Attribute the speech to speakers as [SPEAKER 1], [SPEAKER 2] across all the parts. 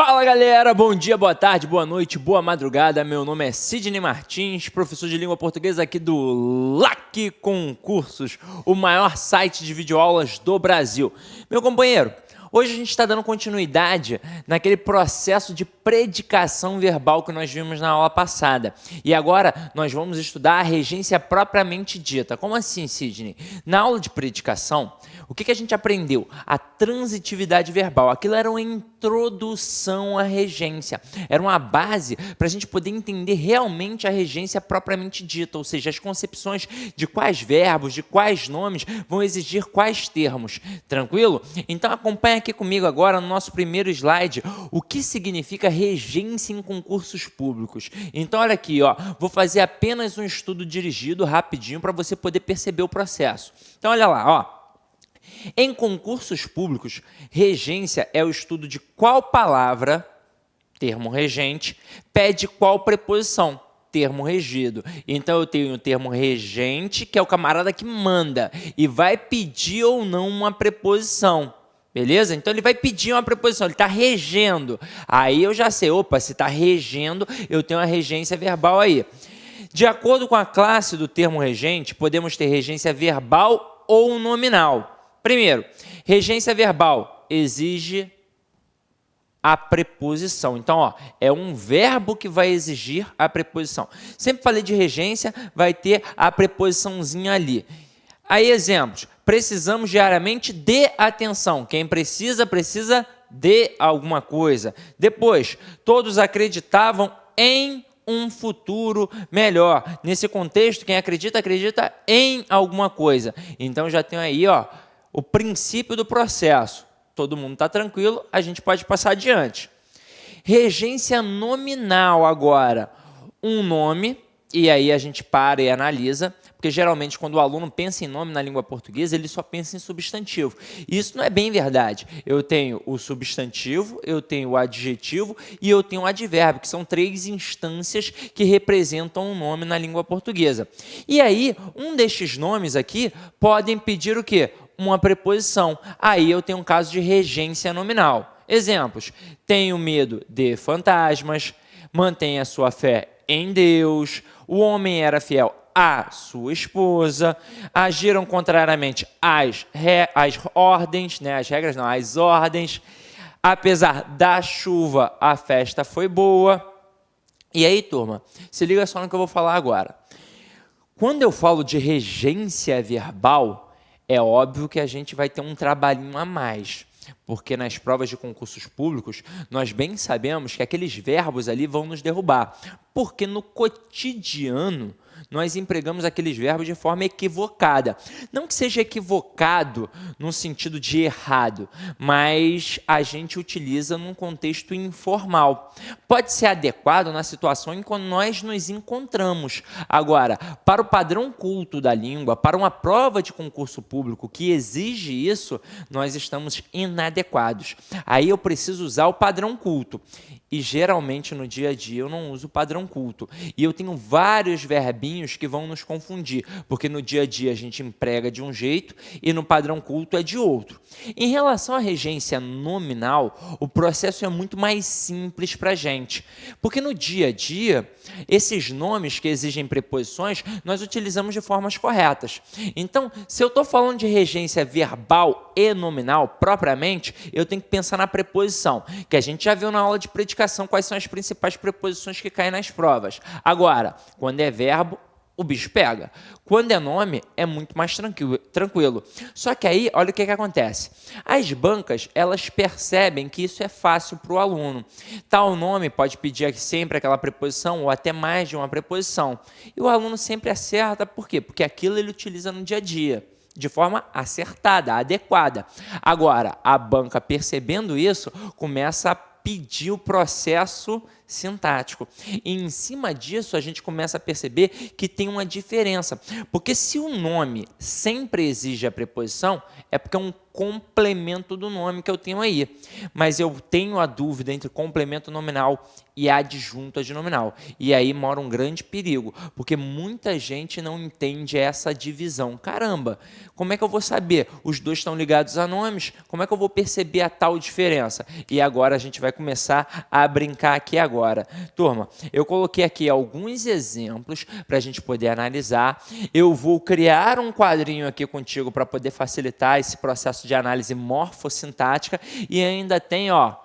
[SPEAKER 1] Fala galera, bom dia, boa tarde, boa noite, boa madrugada. Meu nome é Sidney Martins, professor de língua portuguesa aqui do LAC Concursos, o maior site de videoaulas do Brasil. Meu companheiro, hoje a gente está dando continuidade naquele processo de predicação verbal que nós vimos na aula passada. E agora nós vamos estudar a regência propriamente dita. Como assim, Sidney? Na aula de predicação, o que a gente aprendeu? A transitividade verbal. Aquilo era uma introdução à regência. Era uma base para a gente poder entender realmente a regência propriamente dita, ou seja, as concepções de quais verbos, de quais nomes vão exigir quais termos. Tranquilo? Então acompanha aqui comigo agora no nosso primeiro slide o que significa regência em concursos públicos. Então olha aqui, ó, vou fazer apenas um estudo dirigido rapidinho para você poder perceber o processo. Então olha lá, ó. Em concursos públicos, regência é o estudo de qual palavra, termo regente, pede qual preposição, termo regido. Então eu tenho o termo regente, que é o camarada que manda e vai pedir ou não uma preposição. Beleza? Então ele vai pedir uma preposição, ele está regendo. Aí eu já sei, opa, se está regendo, eu tenho a regência verbal aí. De acordo com a classe do termo regente, podemos ter regência verbal ou nominal. Primeiro, regência verbal exige a preposição. Então, ó, é um verbo que vai exigir a preposição. Sempre falei de regência, vai ter a preposiçãozinha ali. Aí, exemplos. Precisamos diariamente de atenção. Quem precisa, precisa de alguma coisa. Depois, todos acreditavam em um futuro melhor. Nesse contexto, quem acredita, acredita em alguma coisa. Então, já tenho aí, ó, o princípio do processo. Todo mundo está tranquilo, a gente pode passar adiante. Regência nominal agora. Um nome, e aí a gente para e analisa, porque geralmente quando o aluno pensa em nome na língua portuguesa, ele só pensa em substantivo. E isso não é bem verdade. Eu tenho o substantivo, eu tenho o adjetivo e eu tenho o advérbio, que são três instâncias que representam um nome na língua portuguesa. E aí, um destes nomes aqui podem pedir o quê? Uma preposição. Aí eu tenho um caso de regência nominal. Exemplos: tenho medo de fantasmas, mantenha sua fé em Deus, o homem era fiel à sua esposa, agiram contrariamente às ordens, né? As regras não, às ordens, apesar da chuva, a festa foi boa. E aí, turma, se liga só no que eu vou falar agora. Quando eu falo de regência verbal, é óbvio que a gente vai ter um trabalhinho a mais, porque nas provas de concursos públicos, nós bem sabemos que aqueles verbos ali vão nos derrubar, porque no cotidiano nós empregamos aqueles verbos de forma equivocada. Não que seja equivocado no sentido de errado, mas a gente utiliza num contexto informal. Pode ser adequado na situação em que nós nos encontramos. Agora, para o padrão culto da língua, para uma prova de concurso público que exige isso, nós estamos inadequados. Aí eu preciso usar o padrão culto. E geralmente no dia a dia eu não uso o padrão culto. E eu tenho vários verbinhos que vão nos confundir, porque no dia a dia a gente emprega de um jeito e no padrão culto é de outro. Em relação à regência nominal, o processo é muito mais simples para a gente, porque no dia a dia, esses nomes que exigem preposições, nós utilizamos de formas corretas. Então, se eu estou falando de regência verbal e nominal propriamente, eu tenho que pensar na preposição, que a gente já viu na aula de predicação quais são as principais preposições que caem nas provas. Agora, quando é verbo, o bicho pega. Quando é nome, é muito mais tranquilo. Só que aí, olha o que acontece. As bancas, elas percebem que isso é fácil para o aluno. Tal nome pode pedir sempre aquela preposição ou até mais de uma preposição. E o aluno sempre acerta. Por quê? Porque aquilo ele utiliza no dia a dia, de forma acertada, adequada. Agora, a banca, percebendo isso, começa a pedir o processo sintático. E em cima disso, a gente começa a perceber que tem uma diferença. Porque se o nome sempre exige a preposição, é porque é um complemento do nome que eu tenho aí. Mas eu tenho a dúvida entre complemento nominal e adjunto adnominal. E aí mora um grande perigo, porque muita gente não entende essa divisão. Caramba, como é que eu vou saber? Os dois estão ligados a nomes? Como é que eu vou perceber a tal diferença? E agora a gente vai começar a brincar aqui agora. Turma, eu coloquei aqui alguns exemplos para a gente poder analisar. Eu vou criar um quadrinho aqui contigo para poder facilitar esse processo de análise morfossintática e ainda tem, ó,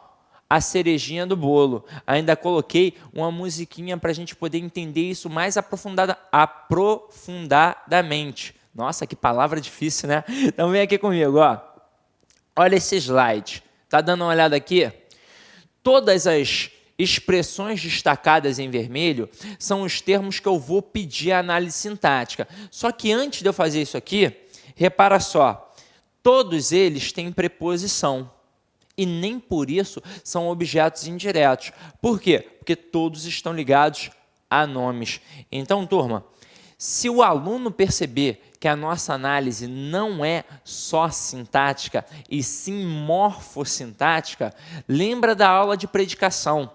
[SPEAKER 1] a cerejinha do bolo. Ainda coloquei uma musiquinha para a gente poder entender isso mais aprofundadamente. Nossa, que palavra difícil, né? Então vem aqui comigo, ó. Olha esse slide. Tá dando uma olhada aqui? Todas as expressões destacadas em vermelho são os termos que eu vou pedir a análise sintática. Só que antes de eu fazer isso aqui, repara só, todos eles têm preposição. E nem por isso são objetos indiretos. Por quê? Porque todos estão ligados a nomes. Então, turma, se o aluno perceber que a nossa análise não é só sintática, e sim morfossintática, lembra da aula de predicação.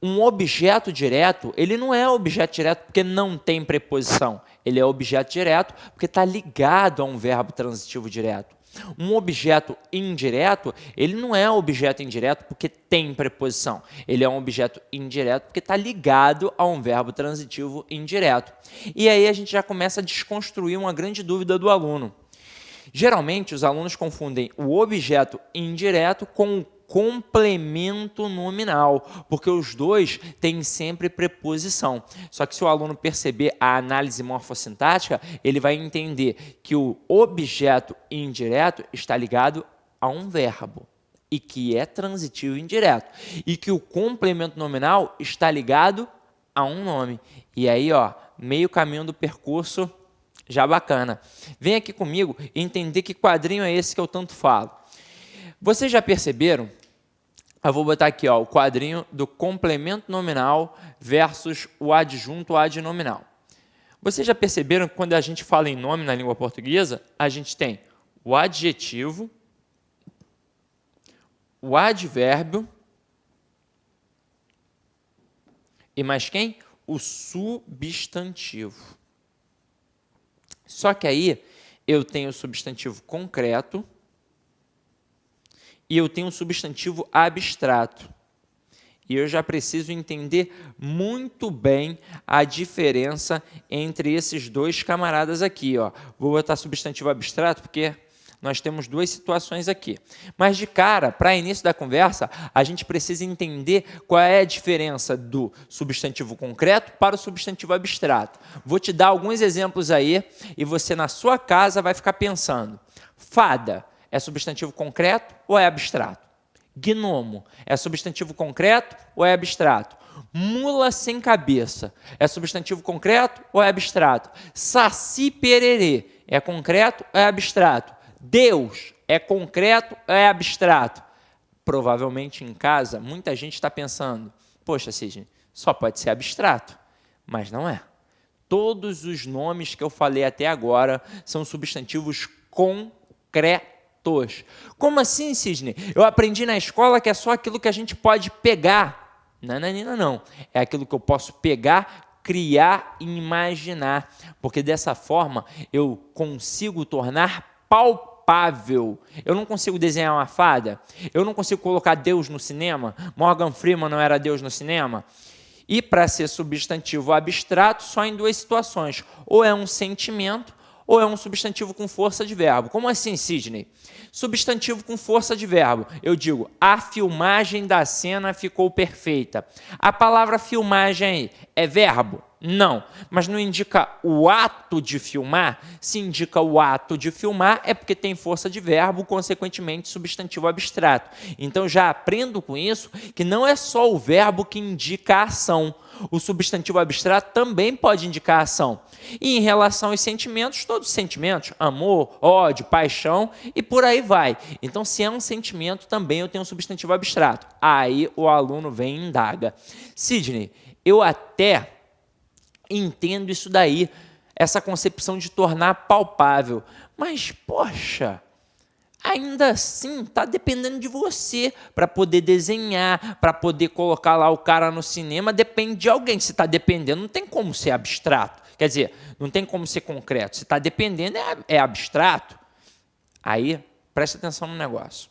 [SPEAKER 1] Um objeto direto, ele não é objeto direto porque não tem preposição. Ele é objeto direto porque está ligado a um verbo transitivo direto. Um objeto indireto, ele não é objeto indireto porque tem preposição. Ele é um objeto indireto porque está ligado a um verbo transitivo indireto. E aí a gente já começa a desconstruir uma grande dúvida do aluno. Geralmente, os alunos confundem o objeto indireto com o complemento nominal, porque os dois têm sempre preposição. Só que se o aluno perceber a análise morfossintática, ele vai entender que o objeto indireto está ligado a um verbo, e que é transitivo indireto, e que o complemento nominal está ligado a um nome. E aí, ó, meio caminho do percurso já bacana. Vem aqui comigo e entender que quadrinho é esse que eu tanto falo. Vocês já perceberam? Eu vou botar aqui, ó, o quadrinho do complemento nominal versus o adjunto adnominal. Vocês já perceberam que quando a gente fala em nome na língua portuguesa, a gente tem o adjetivo, o advérbio e mais quem? O substantivo. Só que aí eu tenho o substantivo concreto e eu tenho um substantivo abstrato. E eu já preciso entender muito bem a diferença entre esses dois camaradas aqui, ó. Vou botar substantivo abstrato porque nós temos duas situações aqui. Mas de cara, para início da conversa, a gente precisa entender qual é a diferença do substantivo concreto para o substantivo abstrato. Vou te dar alguns exemplos aí e você na sua casa vai ficar pensando. Fada é substantivo concreto ou é abstrato? Gnomo é substantivo concreto ou é abstrato? Mula sem cabeça é substantivo concreto ou é abstrato? Saci pererê é concreto ou é abstrato? Deus é concreto ou é abstrato? Provavelmente em casa, muita gente está pensando, poxa, Sidney, só pode ser abstrato, mas não é. Todos os nomes que eu falei até agora são substantivos concretos. Como assim, Sidney? Eu aprendi na escola que é só aquilo que a gente pode pegar. Não. É aquilo que eu posso pegar, criar e imaginar. Porque dessa forma eu consigo tornar palpável. Eu não consigo desenhar uma fada. Eu não consigo colocar Deus no cinema. Morgan Freeman não era Deus no cinema. E para ser substantivo abstrato, só em duas situações. Ou é um sentimento, ou é um substantivo com força de verbo. Como assim, Sidney? Substantivo com força de verbo. Eu digo, a filmagem da cena ficou perfeita. A palavra filmagem aí é verbo? Não, mas não indica o ato de filmar. Se indica o ato de filmar, é porque tem força de verbo, consequentemente substantivo abstrato. Então já aprendo com isso que não é só o verbo que indica a ação. O substantivo abstrato também pode indicar a ação. E em relação aos sentimentos, todos os sentimentos, amor, ódio, paixão e por aí vai. Então, se é um sentimento, também eu tenho um substantivo abstrato. Aí o aluno vem e indaga. Sidney, eu até entendo isso daí, essa concepção de tornar palpável. Mas, poxa, ainda assim está dependendo de você para poder desenhar, para poder colocar lá o cara no cinema, depende de alguém. Se está dependendo, não tem como ser abstrato. Quer dizer, não tem como ser concreto. Se está dependendo, é abstrato. Aí, presta atenção no negócio.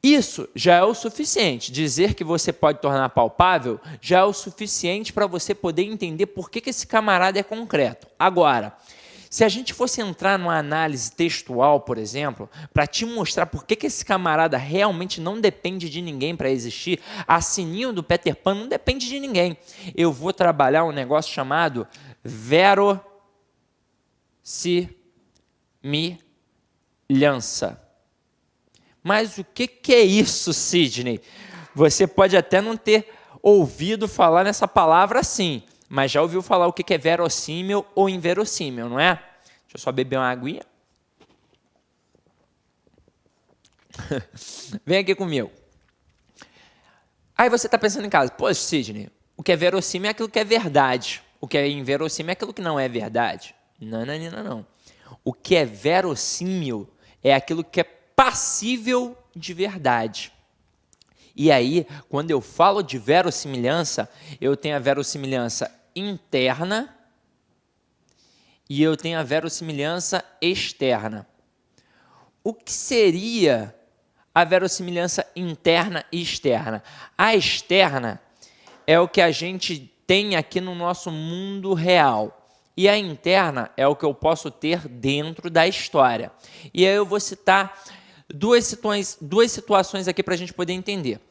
[SPEAKER 1] Isso já é o suficiente. Dizer que você pode tornar palpável já é o suficiente para você poder entender por que esse camarada é concreto. Agora, se a gente fosse entrar numa análise textual, por exemplo, para te mostrar por que esse camarada realmente não depende de ninguém para existir, a Sininho do Peter Pan não depende de ninguém. Eu vou trabalhar um negócio chamado verossimilhança. Mas o que é isso, Sidney? Você pode até não ter ouvido falar nessa palavra assim, mas já ouviu falar o que é verossímil ou inverossímil, não é? Deixa eu só beber uma aguinha. Vem aqui comigo. Aí você está pensando em casa, pô, Sidney, o que é verossímil é aquilo que é verdade. O que é inverossímil é aquilo que não é verdade. Não. O que é verossímil é aquilo que é passível de verdade. E aí, quando eu falo de verossimilhança, eu tenho a verossimilhança interna e eu tenho a verossimilhança externa. O que seria a verossimilhança interna e externa? A externa é o que a gente tem aqui no nosso mundo real. E a interna é o que eu posso ter dentro da história. E aí eu vou citar duas situações aqui para a gente poder entender.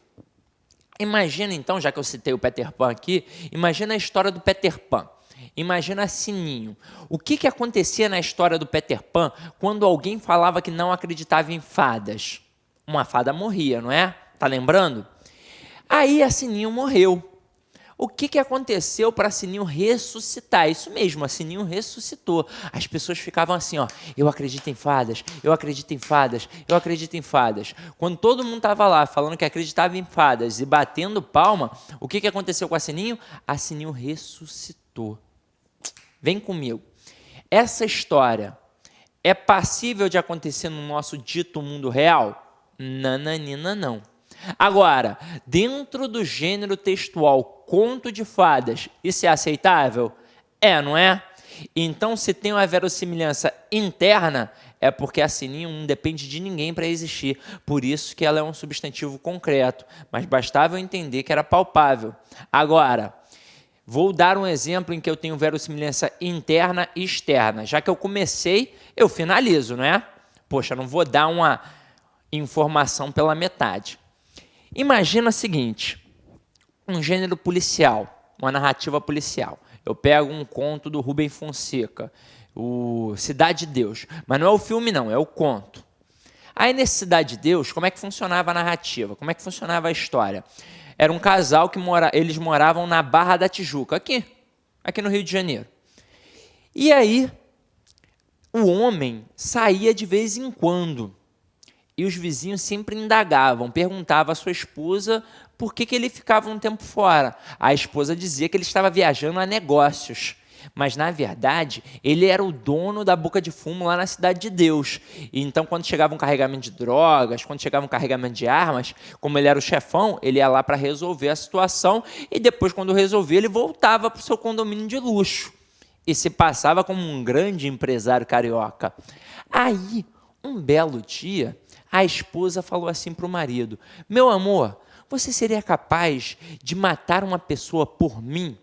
[SPEAKER 1] Imagina então, já que eu citei o Peter Pan aqui, imagina a história do Peter Pan. Imagina Sininho. O que acontecia na história do Peter Pan quando alguém falava que não acreditava em fadas? Uma fada morria, não é? Tá lembrando? Aí a Sininho morreu. O que aconteceu para a Sininho ressuscitar? Isso mesmo, a Sininho ressuscitou. As pessoas ficavam assim, ó, eu acredito em fadas, eu acredito em fadas, eu acredito em fadas. Quando todo mundo estava lá falando que acreditava em fadas e batendo palma, o que aconteceu com a Sininho? A Sininho ressuscitou. Vem comigo. Essa história é passível de acontecer no nosso dito mundo real? Nananina, não. Agora, dentro do gênero textual conto de fadas, isso é aceitável? É, não é? Então, se tem uma verossimilhança interna, é porque a Sininho não depende de ninguém para existir. Por isso que ela é um substantivo concreto. Mas bastava eu entender que era palpável. Agora, vou dar um exemplo em que eu tenho verossimilhança interna e externa. Já que eu comecei, eu finalizo, não é? Poxa, não vou dar uma informação pela metade. Imagina o seguinte, um gênero policial, uma narrativa policial. Eu pego um conto do Rubem Fonseca, o Cidade de Deus, mas não é o filme não, é o conto. Aí nesse Cidade de Deus, como é que funcionava a narrativa? Como é que funcionava a história? Era um casal que eles moravam na Barra da Tijuca, aqui no Rio de Janeiro. E aí, o homem saía de vez em quando. E os vizinhos sempre indagavam, perguntavam à sua esposa por que ele ficava um tempo fora. A esposa dizia que ele estava viajando a negócios. Mas, na verdade, ele era o dono da boca de fumo lá na Cidade de Deus. E então, quando chegava um carregamento de drogas, quando chegava um carregamento de armas, como ele era o chefão, ele ia lá para resolver a situação e depois, quando resolvia, ele voltava para o seu condomínio de luxo. E se passava como um grande empresário carioca. Aí, um belo dia, a esposa falou assim para o marido, meu amor, você seria capaz de matar uma pessoa por mim?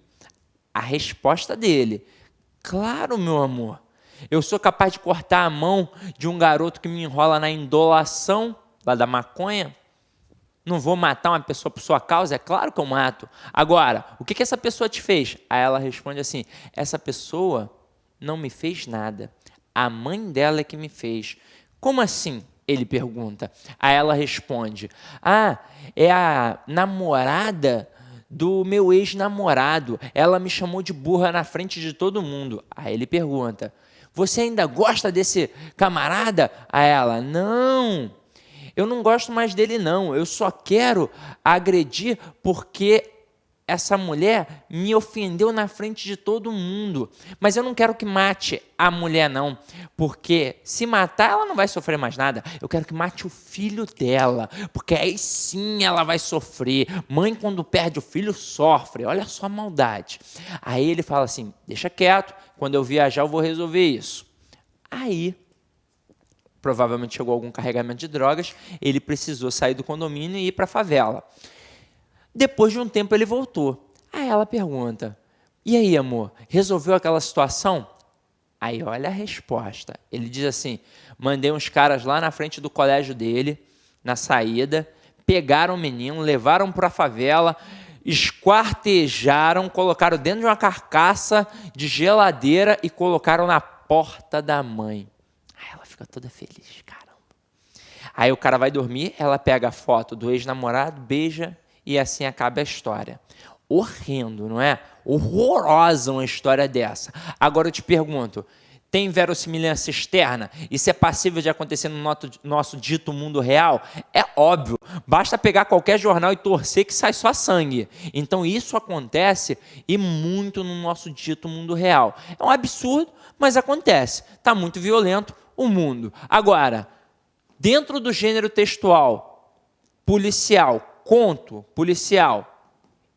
[SPEAKER 1] A resposta dele, claro, meu amor, eu sou capaz de cortar a mão de um garoto que me enrola na indolação lá da maconha? Não vou matar uma pessoa por sua causa? É claro que eu mato. Agora, o que essa pessoa te fez? Aí ela responde assim, essa pessoa não me fez nada, a mãe dela é que me fez. Como assim? Ele pergunta. Aí ela responde, é a namorada do meu ex-namorado. Ela me chamou de burra na frente de todo mundo. Aí ele pergunta, você ainda gosta desse camarada? Aí ela, não, eu não gosto mais dele não. Eu só quero agredir porque essa mulher me ofendeu na frente de todo mundo, mas eu não quero que mate a mulher não, porque se matar ela não vai sofrer mais nada, eu quero que mate o filho dela, porque aí sim ela vai sofrer. Mãe quando perde o filho sofre, olha só a maldade. Aí ele fala assim, deixa quieto, quando eu viajar eu vou resolver isso. Aí, provavelmente chegou algum carregamento de drogas, ele precisou sair do condomínio e ir para a favela. Depois de um tempo ele voltou. Aí ela pergunta, e aí amor, resolveu aquela situação? Aí olha a resposta, ele diz assim, mandei uns caras lá na frente do colégio dele, na saída, pegaram o menino, levaram para a favela, esquartejaram, colocaram dentro de uma carcaça de geladeira e colocaram na porta da mãe. Aí ela fica toda feliz, caramba. Aí o cara vai dormir, ela pega a foto do ex-namorado, beija, e assim acaba a história. Horrendo, não é? Horrorosa uma história dessa. Agora eu te pergunto, tem verossimilhança externa? Isso é passível de acontecer no nosso dito mundo real? É óbvio. Basta pegar qualquer jornal e torcer que sai só sangue. Então isso acontece e muito no nosso dito mundo real. É um absurdo, mas acontece. Está muito violento o mundo. Agora, dentro do gênero textual, policial, conto policial,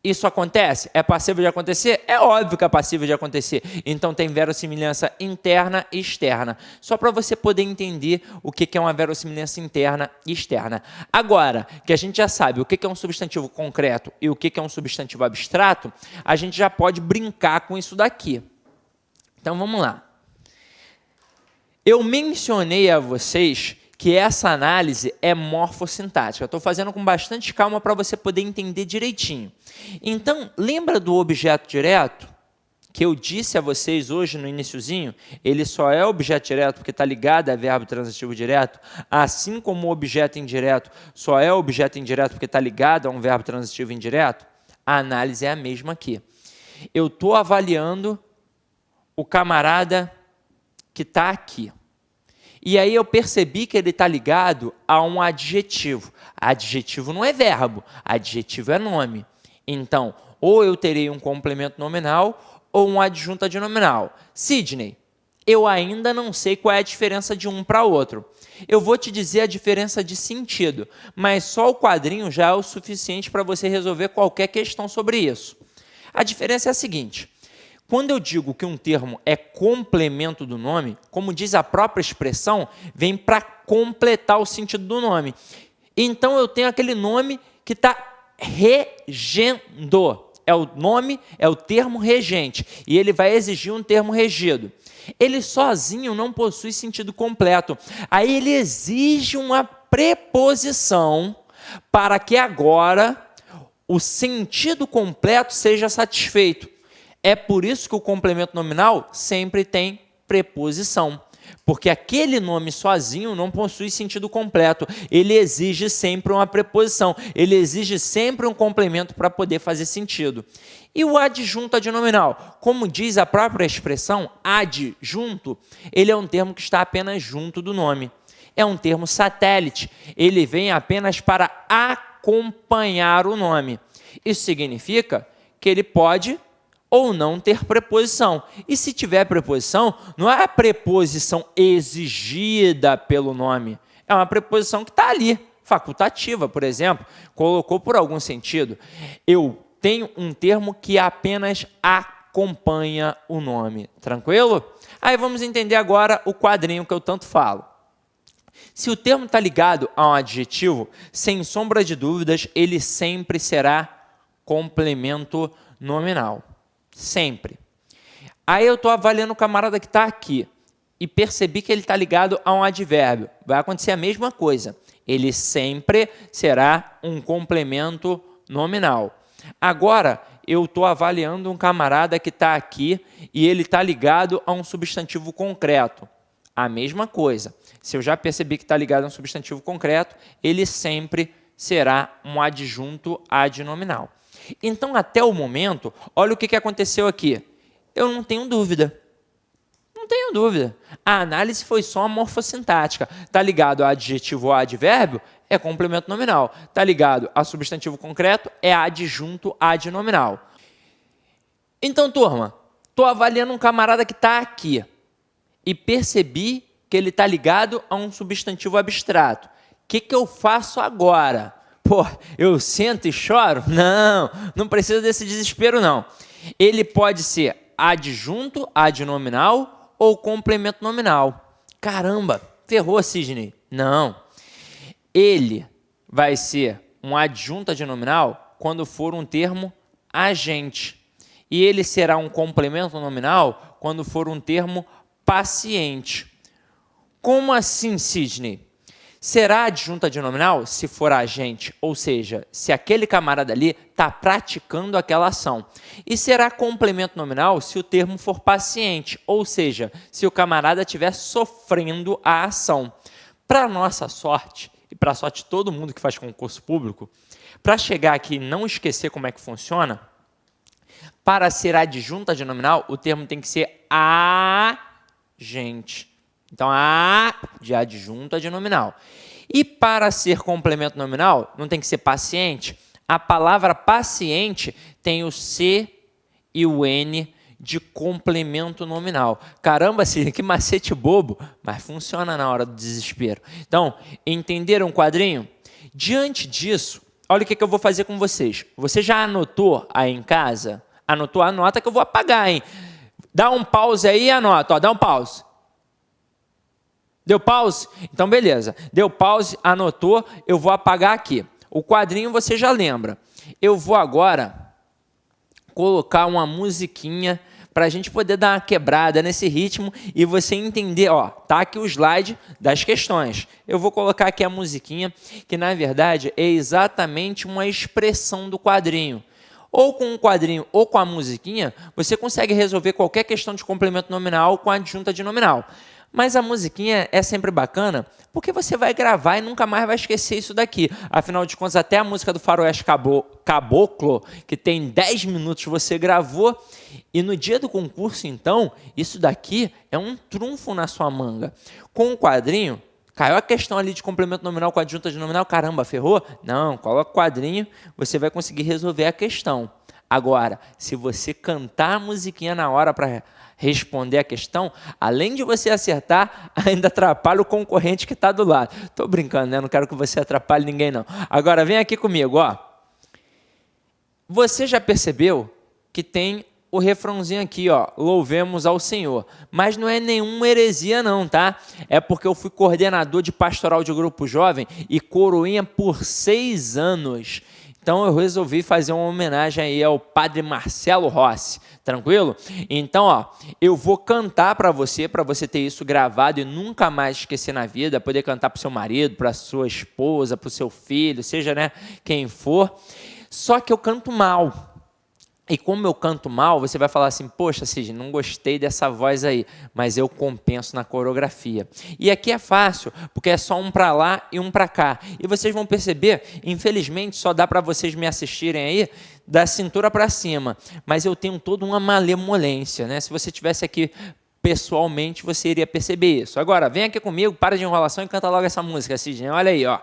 [SPEAKER 1] isso acontece? É passível de acontecer? É óbvio que é passível de acontecer. Então tem verossimilhança interna e externa. Só para você poder entender o que é uma verossimilhança interna e externa. Agora, que a gente já sabe o que é um substantivo concreto e o que é um substantivo abstrato, a gente já pode brincar com isso daqui. Então vamos lá. Eu mencionei a vocês que essa análise é morfossintática. Eu estou fazendo com bastante calma para você poder entender direitinho. Então, lembra do objeto direto? Que eu disse a vocês hoje no iniciozinho? Ele só é objeto direto porque está ligado a verbo transitivo direto, assim como o objeto indireto só é objeto indireto porque está ligado a um verbo transitivo indireto. A análise é a mesma aqui. Eu estou avaliando o camarada que está aqui. E aí eu percebi que ele está ligado a um adjetivo. Adjetivo não é verbo, adjetivo é nome. Então, ou eu terei um complemento nominal ou um adjunto adnominal. Sidney, eu ainda não sei qual é a diferença de um para outro. Eu vou te dizer a diferença de sentido, mas só o quadrinho já é o suficiente para você resolver qualquer questão sobre isso. A diferença é a seguinte. Quando eu digo que um termo é complemento do nome, como diz a própria expressão, vem para completar o sentido do nome. Então eu tenho aquele nome que está regendo. É o nome, é o termo regente. E ele vai exigir um termo regido. Ele sozinho não possui sentido completo. Aí ele exige uma preposição para que agora o sentido completo seja satisfeito. É por isso que o complemento nominal sempre tem preposição, porque aquele nome sozinho não possui sentido completo, ele exige sempre uma preposição, ele exige sempre um complemento para poder fazer sentido. E o adjunto adnominal, como diz a própria expressão, adjunto, ele é um termo que está apenas junto do nome. É um termo satélite, ele vem apenas para acompanhar o nome. Isso significa que ele pode ou não ter preposição. E se tiver preposição, não é a preposição exigida pelo nome, é uma preposição que está ali, facultativa, por exemplo, colocou por algum sentido. Eu tenho um termo que apenas acompanha o nome. Tranquilo? Aí vamos entender agora o quadrinho que eu tanto falo. Se o termo está ligado a um adjetivo, sem sombra de dúvidas, ele sempre será complemento nominal. Sempre. Aí eu estou avaliando o camarada que está aqui e percebi que ele está ligado a um advérbio. Vai acontecer a mesma coisa. Ele sempre será um complemento nominal. Agora, eu estou avaliando um camarada que está aqui e ele está ligado a um substantivo concreto. A mesma coisa. Se eu já percebi que está ligado a um substantivo concreto, ele sempre será um adjunto adnominal. Então, até o momento, olha o que aconteceu aqui. Eu não tenho dúvida. Não tenho dúvida. A análise foi só morfossintática. Está ligado a adjetivo ou a advérbio? É complemento nominal. Está ligado a substantivo concreto, é adjunto adnominal. Então, turma, estou avaliando um camarada que está aqui e percebi que ele está ligado a um substantivo abstrato. O que eu faço agora? Pô, eu sento e choro? Não, não precisa desse desespero, não. Ele pode ser adjunto adnominal ou complemento nominal. Caramba, ferrou, Sidney. Não. Ele vai ser um adjunto adnominal quando for um termo agente. E ele será um complemento nominal quando for um termo paciente. Como assim, Sidney? Será adjunto adnominal se for agente, ou seja, se aquele camarada ali está praticando aquela ação. E será complemento nominal se o termo for paciente, ou seja, se o camarada estiver sofrendo a ação. Para nossa sorte, e para a sorte de todo mundo que faz concurso público, para chegar aqui e não esquecer como é que funciona, para ser adjunto adnominal, o termo tem que ser agente. Então, A de adjunto adnominal. E para ser complemento nominal, não tem que ser paciente. A palavra paciente tem o C e o N de complemento nominal. Caramba, que macete bobo, mas funciona na hora do desespero. Então, entenderam o quadrinho? Diante disso, olha o que eu vou fazer com vocês. Você já anotou aí em casa? Anotou? Anota que eu vou apagar, hein? Dá um pause aí e anota. Ó, dá um pause. Deu pause? Então, beleza. Deu pause, anotou, eu vou apagar aqui. O quadrinho você já lembra. Eu vou agora colocar uma musiquinha para a gente poder dar uma quebrada nesse ritmo e você entender, ó, tá aqui o slide das questões. Eu vou colocar aqui a musiquinha, que na verdade é exatamente uma expressão do quadrinho. Ou com o quadrinho ou com a musiquinha, você consegue resolver qualquer questão de complemento nominal com a adjunta adnominal. Mas a musiquinha é sempre bacana, porque você vai gravar e nunca mais vai esquecer isso daqui. Afinal de contas, até a música do Faroeste Caboclo, que tem 10 minutos, você gravou. E no dia do concurso, então, isso daqui é um trunfo na sua manga. Com o quadrinho, caiu a questão ali de complemento nominal com adjunta adnominal, caramba, ferrou? Não, coloca o quadrinho, você vai conseguir resolver a questão. Agora, se você cantar a musiquinha na hora para responder a questão, além de você acertar, ainda atrapalha o concorrente que está do lado. Estou brincando, né? Não quero que você atrapalhe ninguém, não. Agora, vem aqui comigo, ó. Você já percebeu que tem o refrãozinho aqui, ó, louvemos ao Senhor. Mas não é nenhuma heresia não, tá? É porque eu fui coordenador de pastoral de grupo jovem e coroinha por 6 anos. Então, eu resolvi fazer uma homenagem aí ao padre Marcelo Rossi, tranquilo? Então, ó, eu vou cantar para você ter isso gravado e nunca mais esquecer na vida, poder cantar para o seu marido, para a sua esposa, para o seu filho, seja, né, quem for. Só que eu canto mal. E como eu canto mal, você vai falar assim, poxa, Sidney, não gostei dessa voz aí, mas eu compenso na coreografia. E aqui é fácil, porque é só um para lá e um para cá. E vocês vão perceber, infelizmente, só dá para vocês me assistirem aí da cintura para cima, mas eu tenho toda uma malemolência, né? Se você estivesse aqui pessoalmente, você iria perceber isso. Agora, vem aqui comigo, para de enrolação e canta logo essa música, Sidney. Olha aí, ó.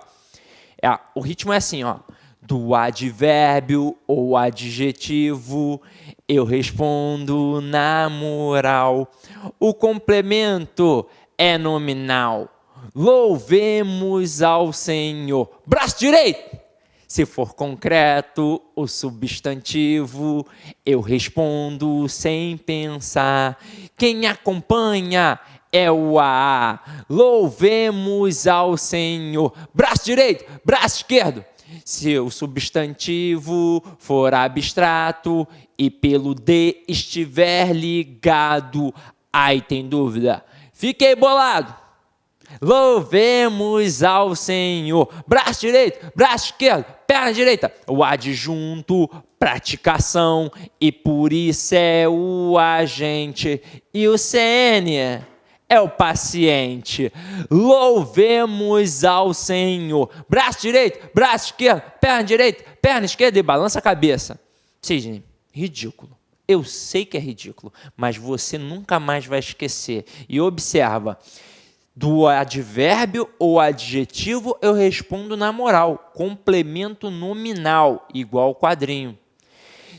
[SPEAKER 1] O ritmo é assim, ó. Do advérbio ou adjetivo, eu respondo na moral. O complemento é nominal. Louvemos ao Senhor. Braço direito! Se for concreto o substantivo, eu respondo sem pensar. Quem acompanha é o A. Louvemos ao Senhor. Braço direito, braço esquerdo. Se o substantivo for abstrato e pelo D estiver ligado, aí tem dúvida. Fiquei bolado. Louvemos ao Senhor. Braço direito, braço esquerdo, perna direita. O adjunto, praticação, e por isso é o agente. E o CN é o paciente. Louvemos ao Senhor. Braço direito, braço esquerdo, perna direita, perna esquerda e balança a cabeça. Sidney, ridículo. Eu sei que é ridículo, mas você nunca mais vai esquecer. E observa, Do advérbio ou adjetivo, eu respondo na moral, complemento nominal, igual quadrinho.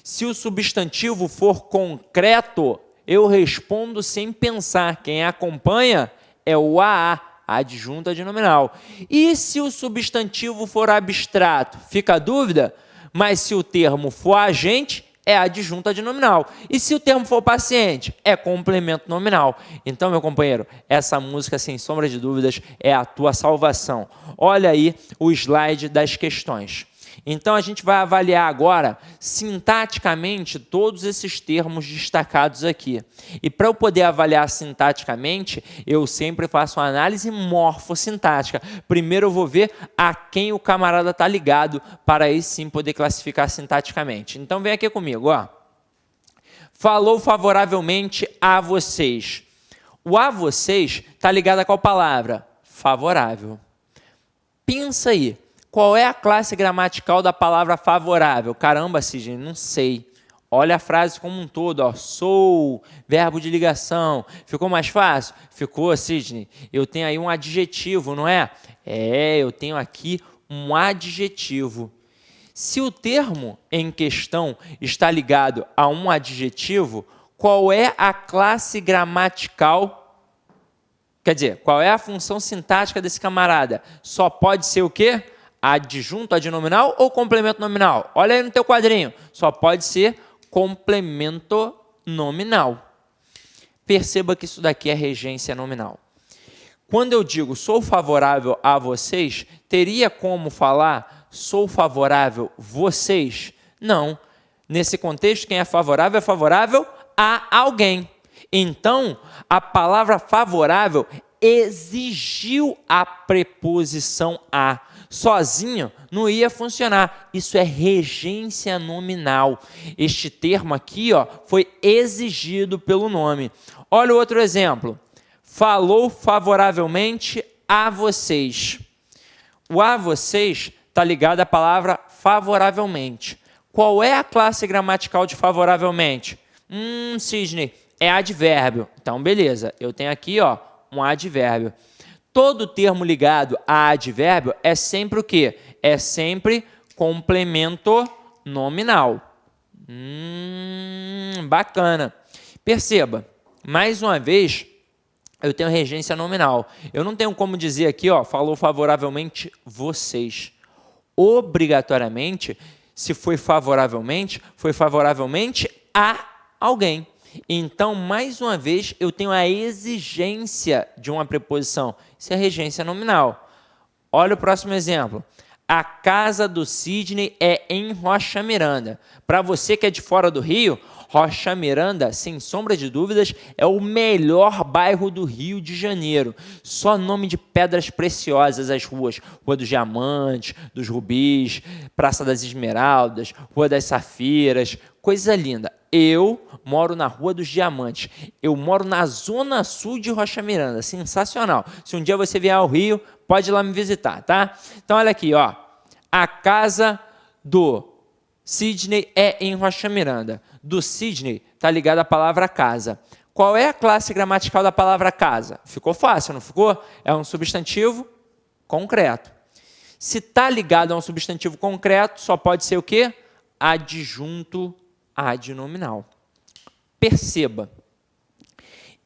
[SPEAKER 1] Se o substantivo for concreto, eu respondo sem pensar. Quem acompanha é o AA, adjunto adnominal. E se o substantivo for abstrato, fica a dúvida? Mas se o termo for agente, é adjunto adnominal. E se o termo for paciente, é complemento nominal. Então, meu companheiro, essa música, sem sombra de dúvidas, é a tua salvação. Olha aí o slide das questões. Então, a gente vai avaliar agora, sintaticamente, todos esses termos destacados aqui. E para eu poder avaliar sintaticamente, eu sempre faço uma análise morfossintática. Primeiro eu vou ver a quem o camarada está ligado, para aí sim poder classificar sintaticamente. Então, vem aqui comigo, ó. Falou favoravelmente a vocês. O a vocês está ligado a qual palavra? Favorável. Pensa aí. Qual é a classe gramatical da palavra favorável? Caramba, Sidney, não sei. Olha a frase como um todo, ó. Sou, verbo de ligação. Ficou mais fácil? Ficou, Sidney. Eu tenho aí um adjetivo, não é? Eu tenho aqui um adjetivo. Se o termo em questão está ligado a um adjetivo, qual é a classe gramatical? Quer dizer, qual é a função sintática desse camarada? Só pode ser o quê? Adjunto adnominal ou complemento nominal? Olha aí no teu quadrinho. Só pode ser complemento nominal. Perceba que isso daqui é regência nominal. Quando eu digo sou favorável a vocês, teria como falar sou favorável vocês? Não. Nesse contexto, quem é favorável a alguém. Então, a palavra favorável exigiu a preposição a. Sozinho não ia funcionar. Isso é regência nominal. Este termo aqui, ó, foi exigido pelo nome. Olha o outro exemplo. Falou favoravelmente a vocês. O a vocês está ligado à palavra favoravelmente. Qual é a classe gramatical de favoravelmente? Sidney, é advérbio. Então, beleza. Eu tenho aqui, ó, um advérbio. Todo termo ligado a advérbio é sempre o quê? É sempre complemento nominal. Bacana. Perceba, mais uma vez, eu tenho regência nominal. Eu não tenho como dizer aqui, ó, falou favoravelmente vocês. Obrigatoriamente, se foi favoravelmente a alguém. Então, mais uma vez, eu tenho a exigência de uma preposição. Isso é regência nominal. Olha o próximo exemplo. A casa do Sidney é em Rocha Miranda. Para você que é de fora do Rio, Rocha Miranda, sem sombra de dúvidas, é o melhor bairro do Rio de Janeiro. Só nome de pedras preciosas as ruas. Rua dos Diamantes, dos Rubis, Praça das Esmeraldas, Rua das Safiras. Coisa linda. Eu moro na Rua dos Diamantes. Eu moro na zona sul de Rocha Miranda. Sensacional. Se um dia você vier ao Rio, pode ir lá me visitar, tá? Então, olha aqui, ó. A casa do Sidney é em Rocha Miranda. Do Sidney está ligada à palavra casa. Qual é a classe gramatical da palavra casa? Ficou fácil, não ficou? É um substantivo concreto. Se está ligado a um substantivo concreto, só pode ser o quê? Adjunto adnominal. Perceba,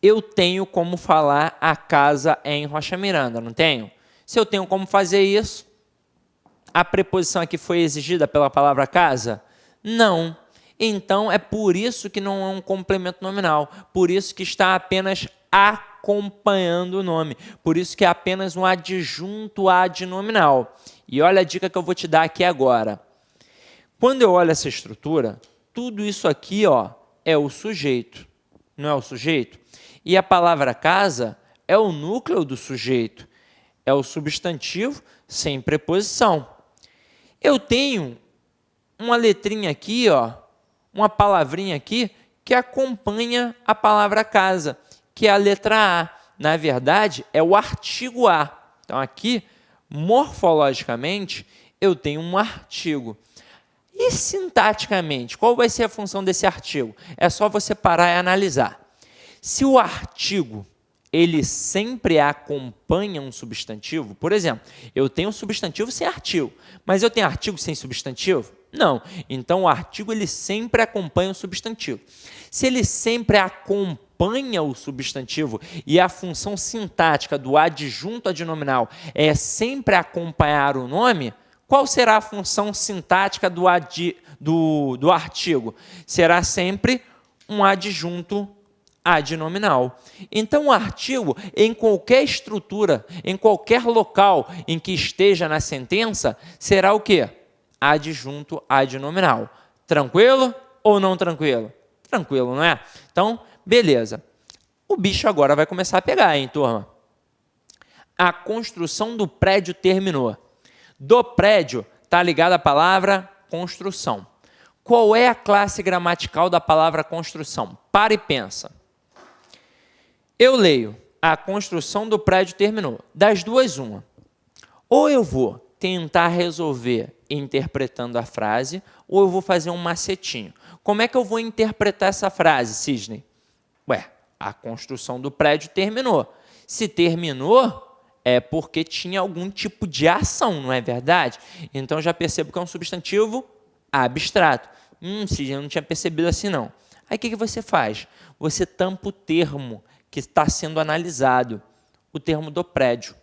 [SPEAKER 1] eu tenho como falar a casa é em Rocha Miranda, não tenho? Se eu tenho como fazer isso, a preposição aqui foi exigida pela palavra casa? Não. Então, é por isso que não é um complemento nominal, por isso que está apenas acompanhando o nome, por isso que é apenas um adjunto adnominal. E olha a dica que eu vou te dar aqui agora. Quando eu olho essa estrutura, tudo isso aqui, ó, é o sujeito, não é o sujeito? E a palavra casa é o núcleo do sujeito, é o substantivo sem preposição. Eu tenho uma letrinha aqui, ó, uma palavrinha aqui que acompanha a palavra casa, que é a letra A. Na verdade, é o artigo A. Então, aqui, morfologicamente, eu tenho um artigo. E sintaticamente, qual vai ser a função desse artigo? É só você parar e analisar. Se o artigo ele sempre acompanha um substantivo? Por exemplo, eu tenho um substantivo sem artigo, mas eu tenho artigo sem substantivo? Não. Então, o artigo ele sempre acompanha o substantivo. Se ele sempre acompanha o substantivo e a função sintática do adjunto adnominal é sempre acompanhar o nome, qual será a função sintática do artigo? Será sempre um adjunto adnominal. Então, o artigo, em qualquer estrutura, em qualquer local em que esteja na sentença, será o quê? Adjunto adnominal. Tranquilo ou não tranquilo? Tranquilo, não é? Então, beleza. O bicho agora vai começar a pegar, hein, turma? A construção do prédio terminou. Do prédio está ligada a palavra construção. Qual é a classe gramatical da palavra construção? Para e pensa. Eu leio, a construção do prédio terminou. Das duas, uma. Ou eu vou tentar resolver interpretando a frase, ou eu vou fazer um macetinho. Como é que eu vou interpretar essa frase, Sidney? Ué, a construção do prédio terminou. Se terminou, é porque tinha algum tipo de ação, não é verdade? Então, já percebo que é um substantivo abstrato. Sidney, eu não tinha percebido assim, não. Aí, o que você faz? Você tampa o termo que está sendo analisado, o termo do prédio.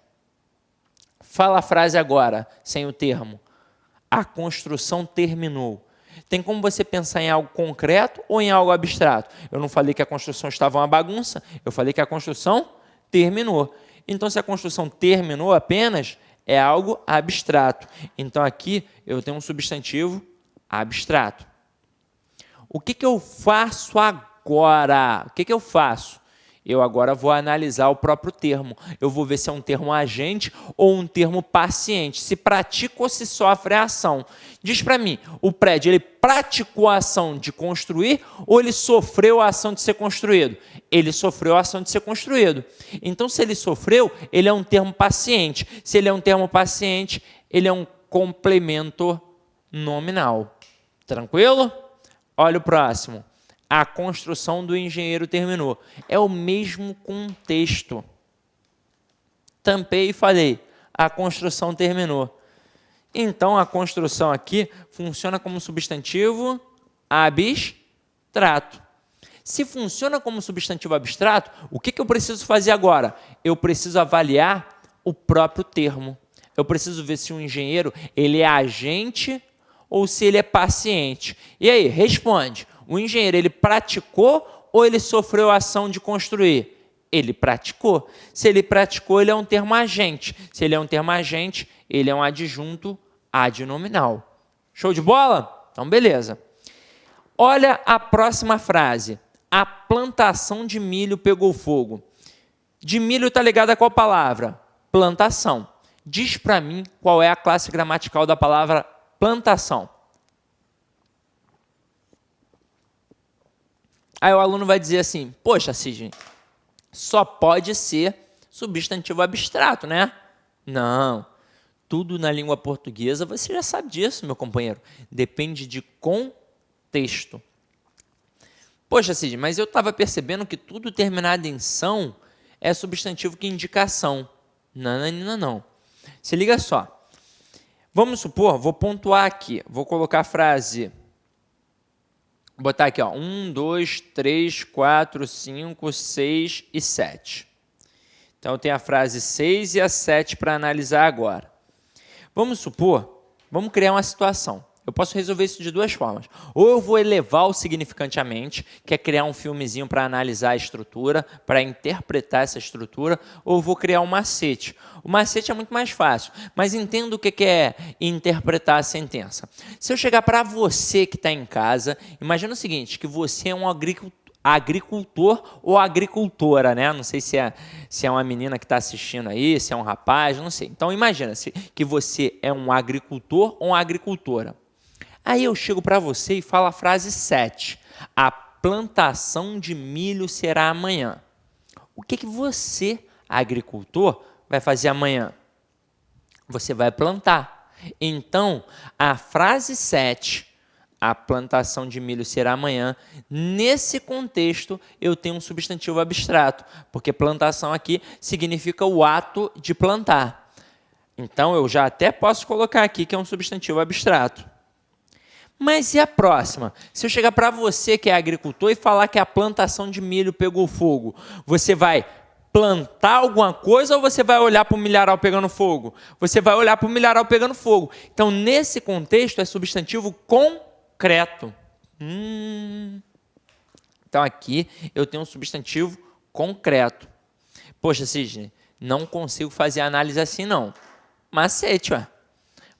[SPEAKER 1] Fala a frase agora, sem o termo. A construção terminou. Tem como você pensar em algo concreto ou em algo abstrato? Eu não falei que a construção estava uma bagunça, eu falei que a construção terminou. Então, se a construção terminou apenas, é algo abstrato. Então, aqui eu tenho um substantivo abstrato. O que eu faço agora? O que eu faço? Eu agora vou analisar o próprio termo. Eu vou ver se é um termo agente ou um termo paciente. Se pratica ou se sofre a ação. Diz para mim, o prédio, ele praticou a ação de construir ou ele sofreu a ação de ser construído? Ele sofreu a ação de ser construído. Então, se ele sofreu, ele é um termo paciente. Se ele é um termo paciente, ele é um complemento nominal. Tranquilo? Olha o próximo. A construção do engenheiro terminou. É o mesmo contexto. Tampei e falei, a construção terminou. Então, a construção aqui funciona como substantivo abstrato. Se funciona como substantivo abstrato, o que eu preciso fazer agora? Eu preciso avaliar o próprio termo. Eu preciso ver se o engenheiro ele é agente ou se ele é paciente. E aí, responde. O engenheiro, ele praticou ou ele sofreu a ação de construir? Ele praticou. Se ele praticou, ele é um termo agente. Se ele é um termo agente, ele é um adjunto adnominal. Show de bola? Então, beleza. Olha a próxima frase. A plantação de milho pegou fogo. De milho está ligada a qual palavra? Plantação. Diz para mim qual é a classe gramatical da palavra plantação. Aí o aluno vai dizer assim, poxa, Sidney, só pode ser substantivo abstrato, né? Não, tudo na língua portuguesa, você já sabe disso, meu companheiro. Depende de contexto. Poxa, Sidney, mas eu estava percebendo que tudo terminado em são é substantivo que indica ação. Não. Se liga só. Vamos supor, vou pontuar aqui, vou colocar a frase... Vou botar aqui, ó, 1, 2, 3, 4, 5, 6 e 7. Então, eu tenho a frase 6 e a 7 para analisar agora. Vamos supor, vamos criar uma situação. Eu posso resolver isso de duas formas. Ou eu vou elevar o significante à mente, que é criar um filmezinho para analisar a estrutura, para interpretar essa estrutura, ou eu vou criar um macete. O macete é muito mais fácil, mas entenda o que é interpretar a sentença. Se eu chegar para você que está em casa, imagina o seguinte, que você é um agricultor ou agricultora, né? Não sei se é uma menina que está assistindo aí, se é um rapaz, não sei. Então, imagina que você é um agricultor ou uma agricultora. Aí eu chego para você e falo a frase 7. A plantação de milho será amanhã. O que você, agricultor, vai fazer amanhã? Você vai plantar. Então, a frase 7, a plantação de milho será amanhã. Nesse contexto, eu tenho um substantivo abstrato, porque plantação aqui significa o ato de plantar. Então, eu já até posso colocar aqui que é um substantivo abstrato. Mas e a próxima? Se eu chegar para você que é agricultor e falar que a plantação de milho pegou fogo, você vai plantar alguma coisa ou você vai olhar para o milharal pegando fogo? Você vai olhar para o milharal pegando fogo. Então, nesse contexto, é substantivo concreto. Então, aqui eu tenho um substantivo concreto. Poxa, Sidney, não consigo fazer análise assim, não. Macete, ué.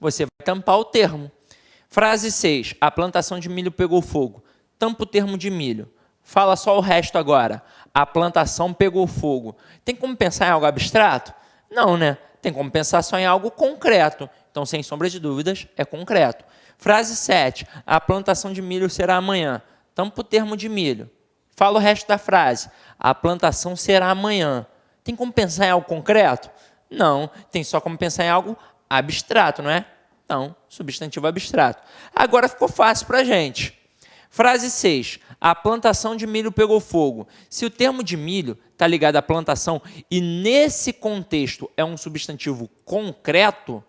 [SPEAKER 1] Você vai tampar o termo. Frase 6. A plantação de milho pegou fogo. Tampa o termo de milho. Fala só o resto agora. A plantação pegou fogo. Tem como pensar em algo abstrato? Não, né? Tem como pensar só em algo concreto. Então, sem sombra de dúvidas, é concreto. Frase 7. A plantação de milho será amanhã. Tampa o termo de milho. Fala o resto da frase. A plantação será amanhã. Tem como pensar em algo concreto? Não. Tem só como pensar em algo abstrato, não é? Então, substantivo abstrato. Agora ficou fácil para a gente. Frase 6. A plantação de milho pegou fogo. Se o termo de milho está ligado à plantação e nesse contexto é um substantivo concreto,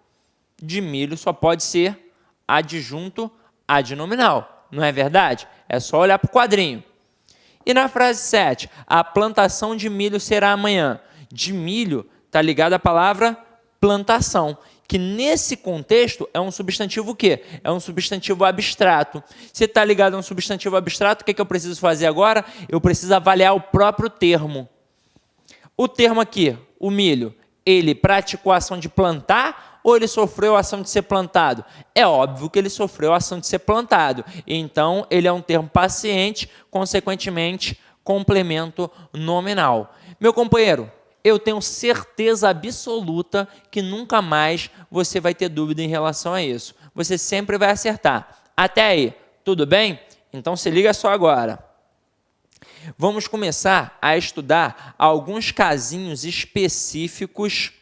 [SPEAKER 1] de milho só pode ser adjunto adnominal. Não é verdade? É só olhar para o quadrinho. E na frase 7. A plantação de milho será amanhã. De milho está ligado à palavra plantação, que nesse contexto é um substantivo o quê? É um substantivo abstrato. Se está ligado a um substantivo abstrato, o que eu preciso fazer agora? Eu preciso avaliar o próprio termo. O termo aqui, o milho, ele praticou a ação de plantar ou ele sofreu a ação de ser plantado? É óbvio que ele sofreu a ação de ser plantado. Então, ele é um termo paciente, consequentemente, complemento nominal. Meu companheiro, eu tenho certeza absoluta que nunca mais você vai ter dúvida em relação a isso. Você sempre vai acertar. Até aí, tudo bem? Então se liga só agora. Vamos começar a estudar alguns casinhos específicos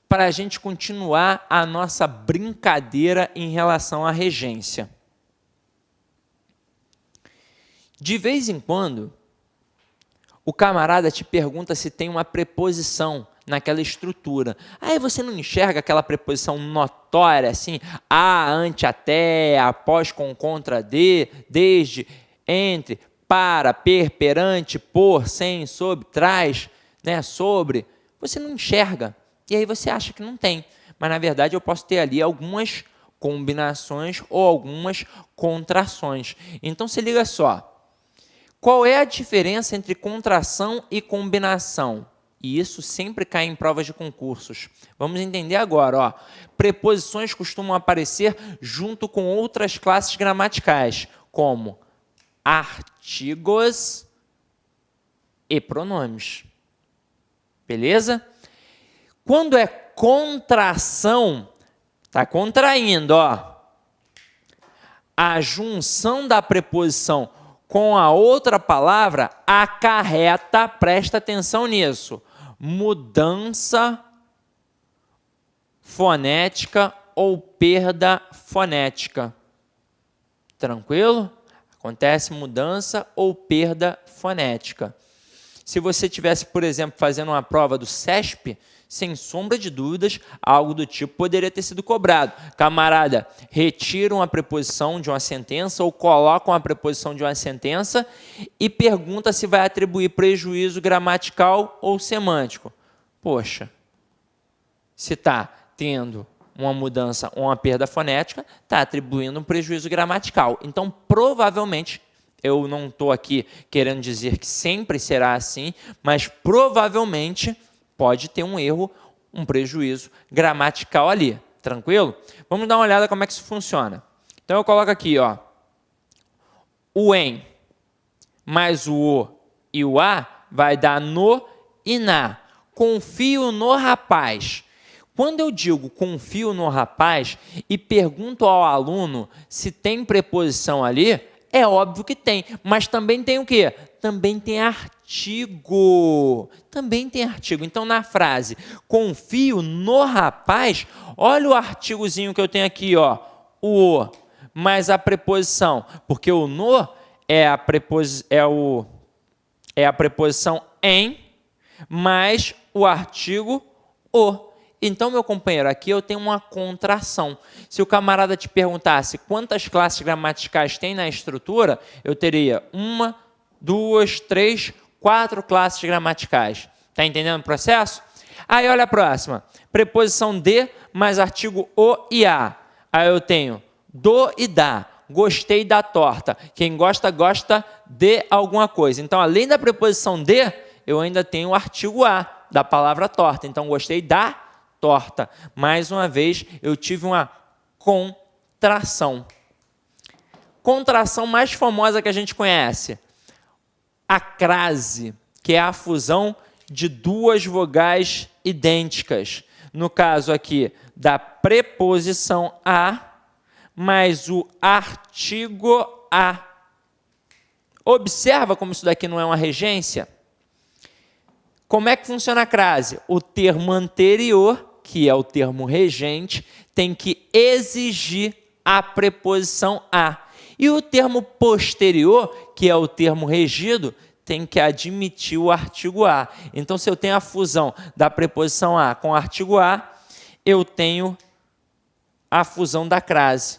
[SPEAKER 1] para a gente continuar a nossa brincadeira em relação à regência. De vez em quando, o camarada te pergunta se tem uma preposição naquela estrutura. Aí você não enxerga aquela preposição notória, assim, a, ante, até, após, com, contra, de, desde, entre, para, perante, por, sem, sob, trás, né, sobre. Você não enxerga. E aí você acha que não tem. Mas, na verdade, eu posso ter ali algumas combinações ou algumas contrações. Então, se liga só. Qual é a diferença entre contração e combinação? E isso sempre cai em provas de concursos. Vamos entender agora. Ó. Preposições costumam aparecer junto com outras classes gramaticais, como artigos e pronomes. Beleza? Quando é contração, está contraindo. Ó. A junção da preposição com a outra palavra acarreta, presta atenção nisso, mudança fonética ou perda fonética. Tranquilo? Acontece mudança ou perda fonética. Se você estivesse, por exemplo, fazendo uma prova do CESP, sem sombra de dúvidas, algo do tipo poderia ter sido cobrado. Camarada, retira uma preposição de uma sentença ou coloca uma preposição de uma sentença e pergunta se vai atribuir prejuízo gramatical ou semântico. Poxa, se está tendo uma mudança ou uma perda fonética, está atribuindo um prejuízo gramatical. Então, provavelmente, eu não estou aqui querendo dizer que sempre será assim, mas provavelmente pode ter um erro, um prejuízo gramatical ali. Tranquilo? Vamos dar uma olhada como é que isso funciona. Então, eu coloco aqui, ó, o em mais o e o a vai dar no e na. Confio no rapaz. Quando eu digo confio no rapaz e pergunto ao aluno se tem preposição ali, é óbvio que tem, mas também tem o quê? Também tem artigo. Também tem artigo. Então, na frase, confio no rapaz, olha o artigozinho que eu tenho aqui, ó, o, mais a preposição. Porque o no é a preposição em, mais o artigo o. Então, meu companheiro, aqui eu tenho uma contração. Se o camarada te perguntasse quantas classes gramaticais tem na estrutura, eu teria 1, 2, 3, 4 classes gramaticais. Está entendendo o processo? Aí, olha a próxima. Preposição de mais artigo o e a. Aí eu tenho do e da. Gostei da torta. Quem gosta, gosta de alguma coisa. Então, além da preposição de, eu ainda tenho o artigo a da palavra torta. Então, gostei da torta. Mais uma vez, eu tive uma contração. Contração mais famosa que a gente conhece. A crase, que é a fusão de duas vogais idênticas. No caso aqui, da preposição a, mais o artigo a. Observa como isso daqui não é uma regência? Como é que funciona a crase? O termo anterior, que é o termo regente, tem que exigir a preposição a. E o termo posterior, que é o termo regido, tem que admitir o artigo a. Então, se eu tenho a fusão da preposição a com o artigo a, eu tenho a fusão da crase,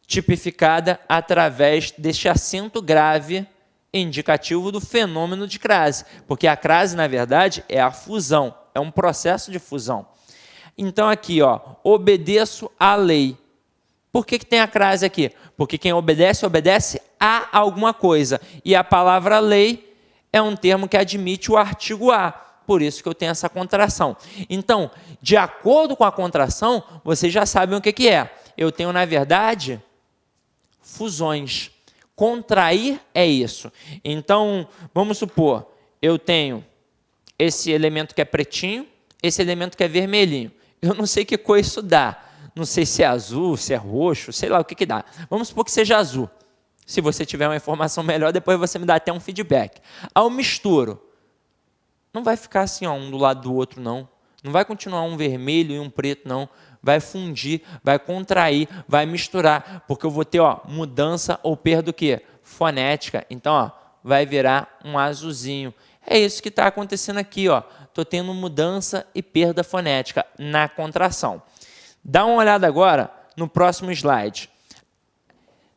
[SPEAKER 1] tipificada através deste acento grave indicativo do fenômeno de crase, porque a crase, na verdade, é a fusão, é um processo de fusão. Então, aqui, ó, obedeço à lei. Por que tem a crase aqui? Porque quem obedece, obedece a alguma coisa. E a palavra lei é um termo que admite o artigo a. Por isso que eu tenho essa contração. Então, de acordo com a contração, vocês já sabem o que é. Eu tenho, na verdade, fusões. Contrair é isso. Então, vamos supor, eu tenho esse elemento que é pretinho, esse elemento que é vermelhinho. Eu não sei que cor isso dá. Não sei se é azul, se é roxo, sei lá o que dá. Vamos supor que seja azul. Se você tiver uma informação melhor, depois você me dá até um feedback. Ao misturo, não vai ficar assim, ó, um do lado do outro, não. Não vai continuar um vermelho e um preto, não. Vai fundir, vai contrair, vai misturar, porque eu vou ter, ó, mudança ou perda do quê? Fonética. Então, ó, vai virar um azulzinho. É isso que está acontecendo aqui, ó. Estou tendo mudança e perda fonética na contração. Dá uma olhada agora no próximo slide.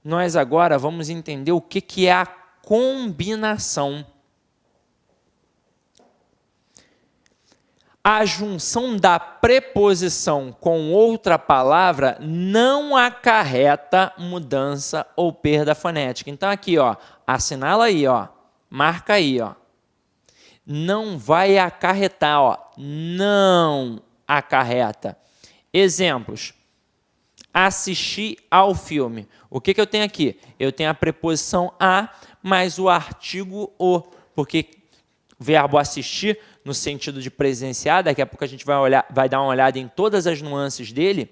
[SPEAKER 1] Nós agora vamos entender o que é a combinação. A junção da preposição com outra palavra não acarreta mudança ou perda fonética. Então, aqui, ó, assinala aí, ó, marca aí, ó. Não vai acarretar, ó, não acarreta. Exemplos. Assistir ao filme. O que eu tenho aqui? Eu tenho a preposição a mais o artigo o, porque o verbo assistir, no sentido de presenciar, daqui a pouco a gente vai dar uma olhada em todas as nuances dele,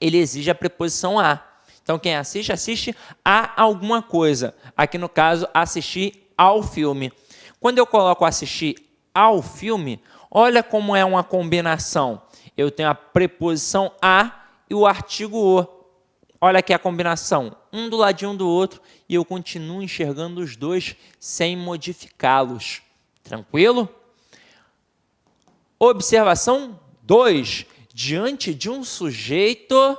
[SPEAKER 1] ele exige a preposição a. Então, quem assiste, assiste a alguma coisa. Aqui, no caso, assistir ao filme. Quando eu coloco assistir ao filme, olha como é uma combinação. Eu tenho a preposição a e o artigo o. Olha aqui a combinação, um do ladinho do outro, e eu continuo enxergando os dois sem modificá-los. Tranquilo? Observação 2. Diante de um sujeito,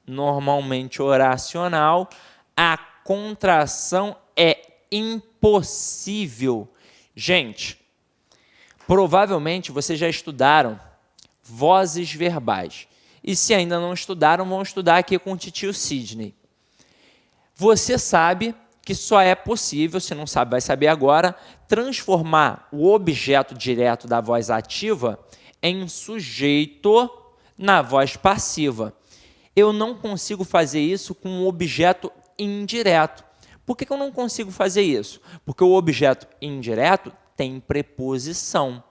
[SPEAKER 1] normalmente oracional, a contração é impossível. Gente, provavelmente vocês já estudaram vozes verbais. E se ainda não estudaram, vão estudar aqui com o titio Sidney. Você sabe que só é possível, se não sabe, vai saber agora, transformar o objeto direto da voz ativa em sujeito na voz passiva. Eu não consigo fazer isso com um objeto indireto. Por que eu não consigo fazer isso? Porque o objeto indireto tem preposição.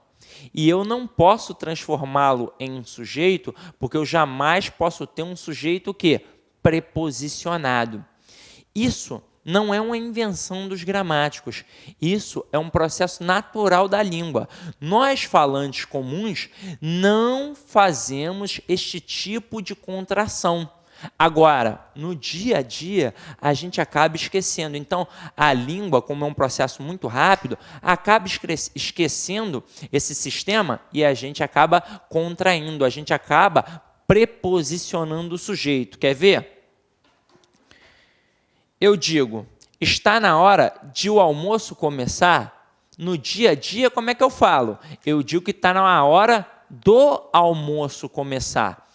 [SPEAKER 1] E eu não posso transformá-lo em um sujeito, porque eu jamais posso ter um sujeito que preposicionado. Isso não é uma invenção dos gramáticos. Isso é um processo natural da língua. Nós, falantes comuns, não fazemos este tipo de contração. Agora, no dia a dia, a gente acaba esquecendo. Então, a língua, como é um processo muito rápido, acaba esquecendo esse sistema e a gente acaba contraindo, a gente acaba preposicionando o sujeito. Quer ver? Eu digo, está na hora de o almoço começar? No dia a dia, como é que eu falo? Eu digo que está na hora do almoço começar.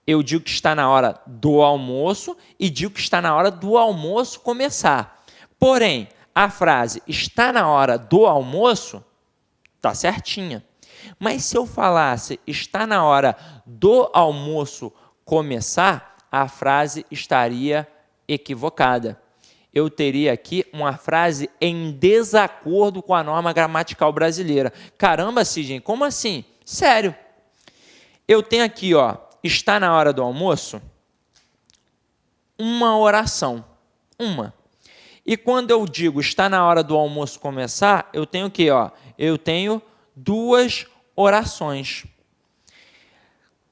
[SPEAKER 1] Eu digo que está na hora do almoço e digo que está na hora do almoço começar. Porém, a frase está na hora do almoço está certinha. Mas se eu falasse está na hora do almoço começar, a frase estaria equivocada. Eu teria aqui uma frase em desacordo com a norma gramatical brasileira. Caramba, Sidney, como assim? Sério. Eu tenho aqui, ó, está na hora do almoço, uma oração. Uma. E quando eu digo está na hora do almoço começar, eu tenho o quê? Ó? Eu tenho duas orações.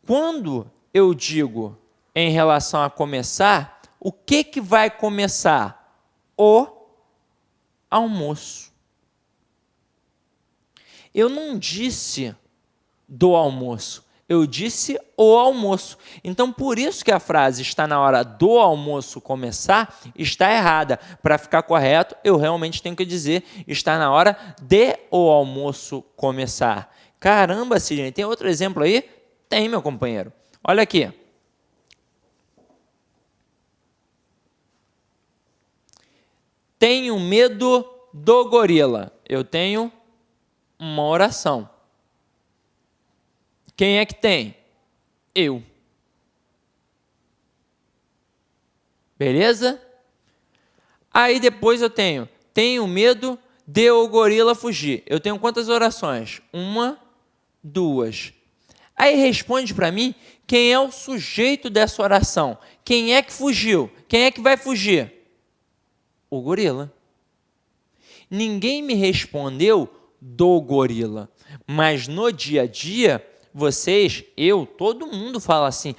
[SPEAKER 1] Quando eu digo em relação a começar, o que vai começar? O almoço. Eu não disse do almoço, eu disse o almoço. Então, por isso que a frase está na hora do almoço começar, está errada. Para ficar correto, eu realmente tenho que dizer está na hora de o almoço começar. Caramba, Sidney, tem outro exemplo aí? Tem, meu companheiro. Olha aqui. Tenho medo do gorila. Eu tenho uma oração. Quem é que tem? Eu. Beleza? Aí depois eu tenho medo de o gorila fugir. Eu tenho quantas orações? Uma, duas. Aí responde para mim quem é o sujeito dessa oração. Quem é que fugiu? Quem é que vai fugir? O gorila. Ninguém me respondeu do gorila, mas no dia a dia, vocês, eu, todo mundo fala assim,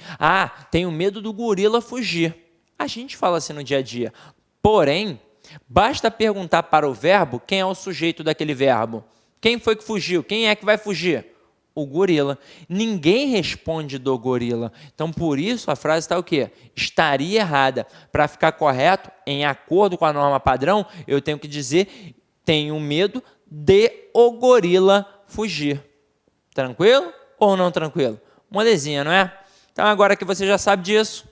[SPEAKER 1] tenho medo do gorila fugir. A gente fala assim no dia a dia. Porém, basta perguntar para o verbo quem é o sujeito daquele verbo. Quem foi que fugiu? Quem é que vai fugir? O gorila. Ninguém responde do gorila. Então, por isso, a frase está o quê? Estaria errada. Para ficar correto, em acordo com a norma padrão, eu tenho que dizer, tenho medo de o gorila fugir. Tranquilo ou não tranquilo? Molezinha, não é? Então, agora que você já sabe disso,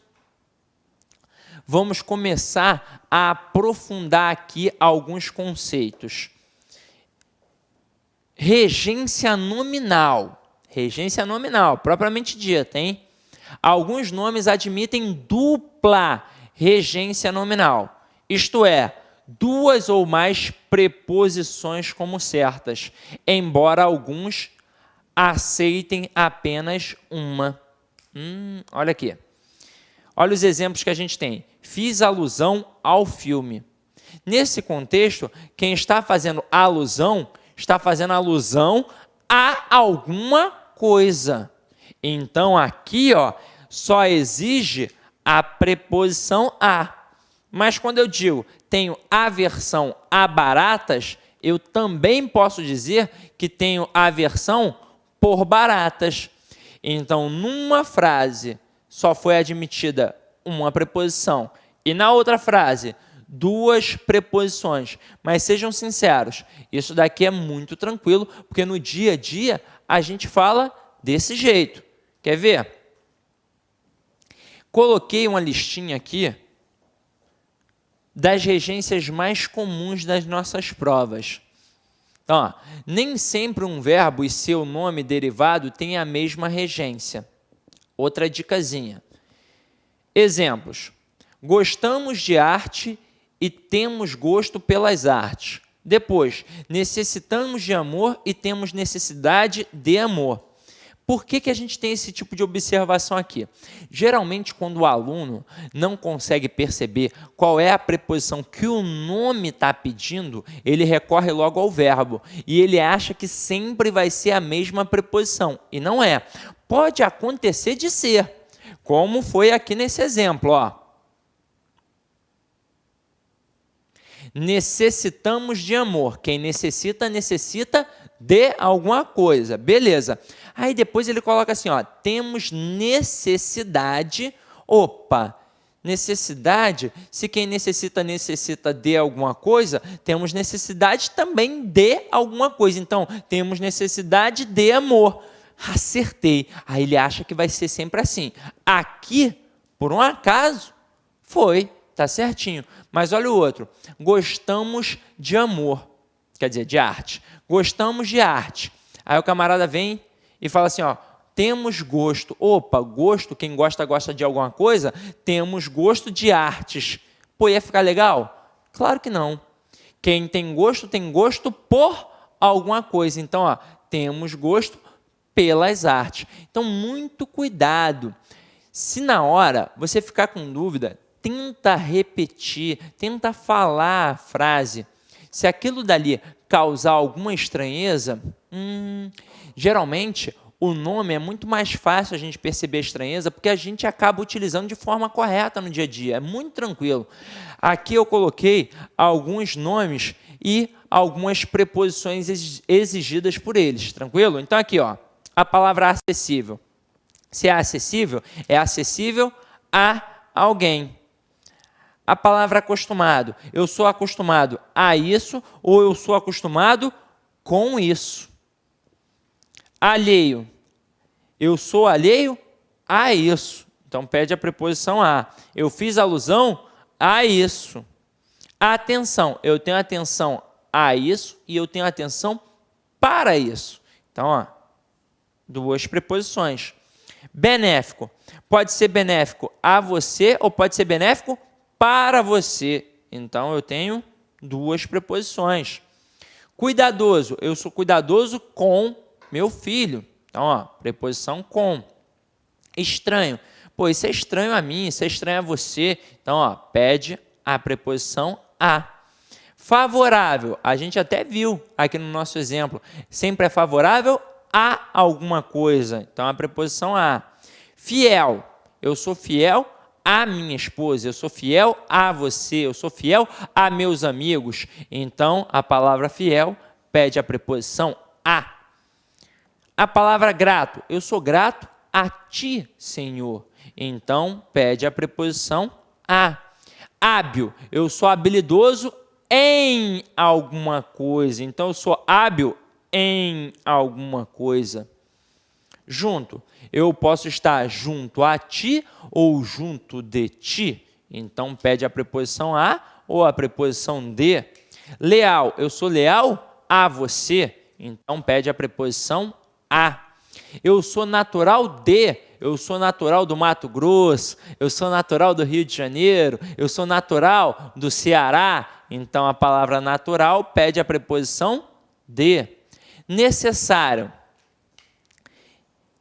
[SPEAKER 1] vamos começar a aprofundar aqui alguns conceitos. Regência nominal, propriamente dita, hein? Alguns nomes admitem dupla regência nominal, isto é, duas ou mais preposições como certas, embora alguns aceitem apenas uma. Olha aqui. Olha os exemplos que a gente tem. Fiz alusão ao filme. Nesse contexto, quem está fazendo alusão está fazendo alusão a alguma coisa. Então, aqui, ó, só exige a preposição a. Mas quando eu digo tenho aversão a baratas, eu também posso dizer que tenho aversão por baratas. Então, numa frase só foi admitida uma preposição e na outra frase duas preposições. Mas sejam sinceros, isso daqui é muito tranquilo, porque no dia a dia a gente fala desse jeito. Quer ver? Coloquei uma listinha aqui das regências mais comuns das nossas provas. Então, ó, nem sempre um verbo e seu nome derivado têm a mesma regência. Outra dicasinha. Exemplos. Gostamos de arte e temos gosto pelas artes. Depois, necessitamos de amor e temos necessidade de amor. Por que a gente tem esse tipo de observação aqui? Geralmente, quando o aluno não consegue perceber qual é a preposição que o nome está pedindo, ele recorre logo ao verbo e ele acha que sempre vai ser a mesma preposição, e não é. Pode acontecer de ser, como foi aqui nesse exemplo, ó. Necessitamos de amor. Quem necessita, necessita de alguma coisa. Beleza. Aí depois ele coloca assim, ó, temos necessidade. Opa, necessidade, se quem necessita, necessita de alguma coisa, temos necessidade também de alguma coisa. Então, temos necessidade de amor. Acertei. Aí ele acha que vai ser sempre assim. Aqui, por um acaso, foi. Tá certinho. Mas olha o outro. Gostamos de amor. Quer dizer, de arte. Gostamos de arte. Aí o camarada vem e fala assim, ó, temos gosto. Opa, gosto, quem gosta, gosta de alguma coisa. Temos gosto de artes. Pô, ia ficar legal? Claro que não. Quem tem gosto por alguma coisa. Então, ó, temos gosto pelas artes. Então, muito cuidado. Se na hora você ficar com dúvida, tenta repetir, tenta falar a frase. Se aquilo dali causar alguma estranheza, geralmente o nome é muito mais fácil a gente perceber a estranheza, porque a gente acaba utilizando de forma correta no dia a dia, é muito tranquilo. Aqui eu coloquei alguns nomes e algumas preposições exigidas por eles, tranquilo? Então aqui, ó, a palavra acessível. Se é acessível a alguém. A palavra acostumado. Eu sou acostumado a isso ou eu sou acostumado com isso. Alheio. Eu sou alheio a isso. Então, pede a preposição a. Eu fiz alusão a isso. Atenção. Eu tenho atenção a isso e eu tenho atenção para isso. Então, ó, duas preposições. Benéfico. Pode ser benéfico a você ou pode ser benéfico para você. Então, eu tenho duas preposições. Cuidadoso. Eu sou cuidadoso com meu filho. Então, ó, preposição com. Estranho. Pô, isso é estranho a mim, isso é estranho a você. Então, ó, pede a preposição a. Favorável. A gente até viu aqui no nosso exemplo. Sempre é favorável a alguma coisa. Então, a preposição a. Fiel. Eu sou fiel a minha esposa, eu sou fiel a você, eu sou fiel a meus amigos. Então, a palavra fiel pede a preposição a. A palavra grato, eu sou grato a ti, Senhor. Então, pede a preposição a. Hábil, eu sou habilidoso em alguma coisa. Então, eu sou hábil em alguma coisa. Junto, eu posso estar junto a ti ou junto de ti. Então, pede a preposição a ou a preposição de. Leal, eu sou leal a você. Então, pede a preposição a. Eu sou natural de. Eu sou natural do Mato Grosso. Eu sou natural do Rio de Janeiro. Eu sou natural do Ceará. Então, a palavra natural pede a preposição de. Necessário.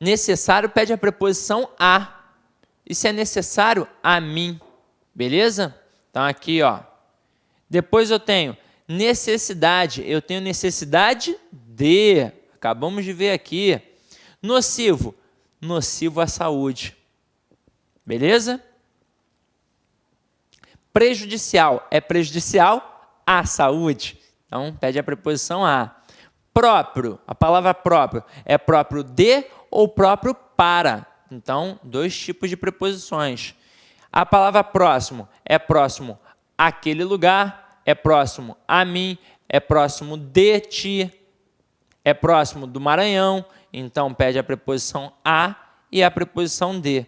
[SPEAKER 1] Necessário pede a preposição a. Isso é necessário a mim. Beleza? Então, aqui, ó. Depois eu tenho necessidade. Eu tenho necessidade de. Acabamos de ver aqui. Nocivo. Nocivo à saúde. Beleza? Prejudicial. É prejudicial à saúde. Então, pede a preposição a. Próprio. A palavra próprio é próprio de ou próprio para. Então, dois tipos de preposições. A palavra próximo é próximo àquele lugar, é próximo a mim, é próximo de ti, é próximo do Maranhão. Então, pede a preposição a e a preposição de.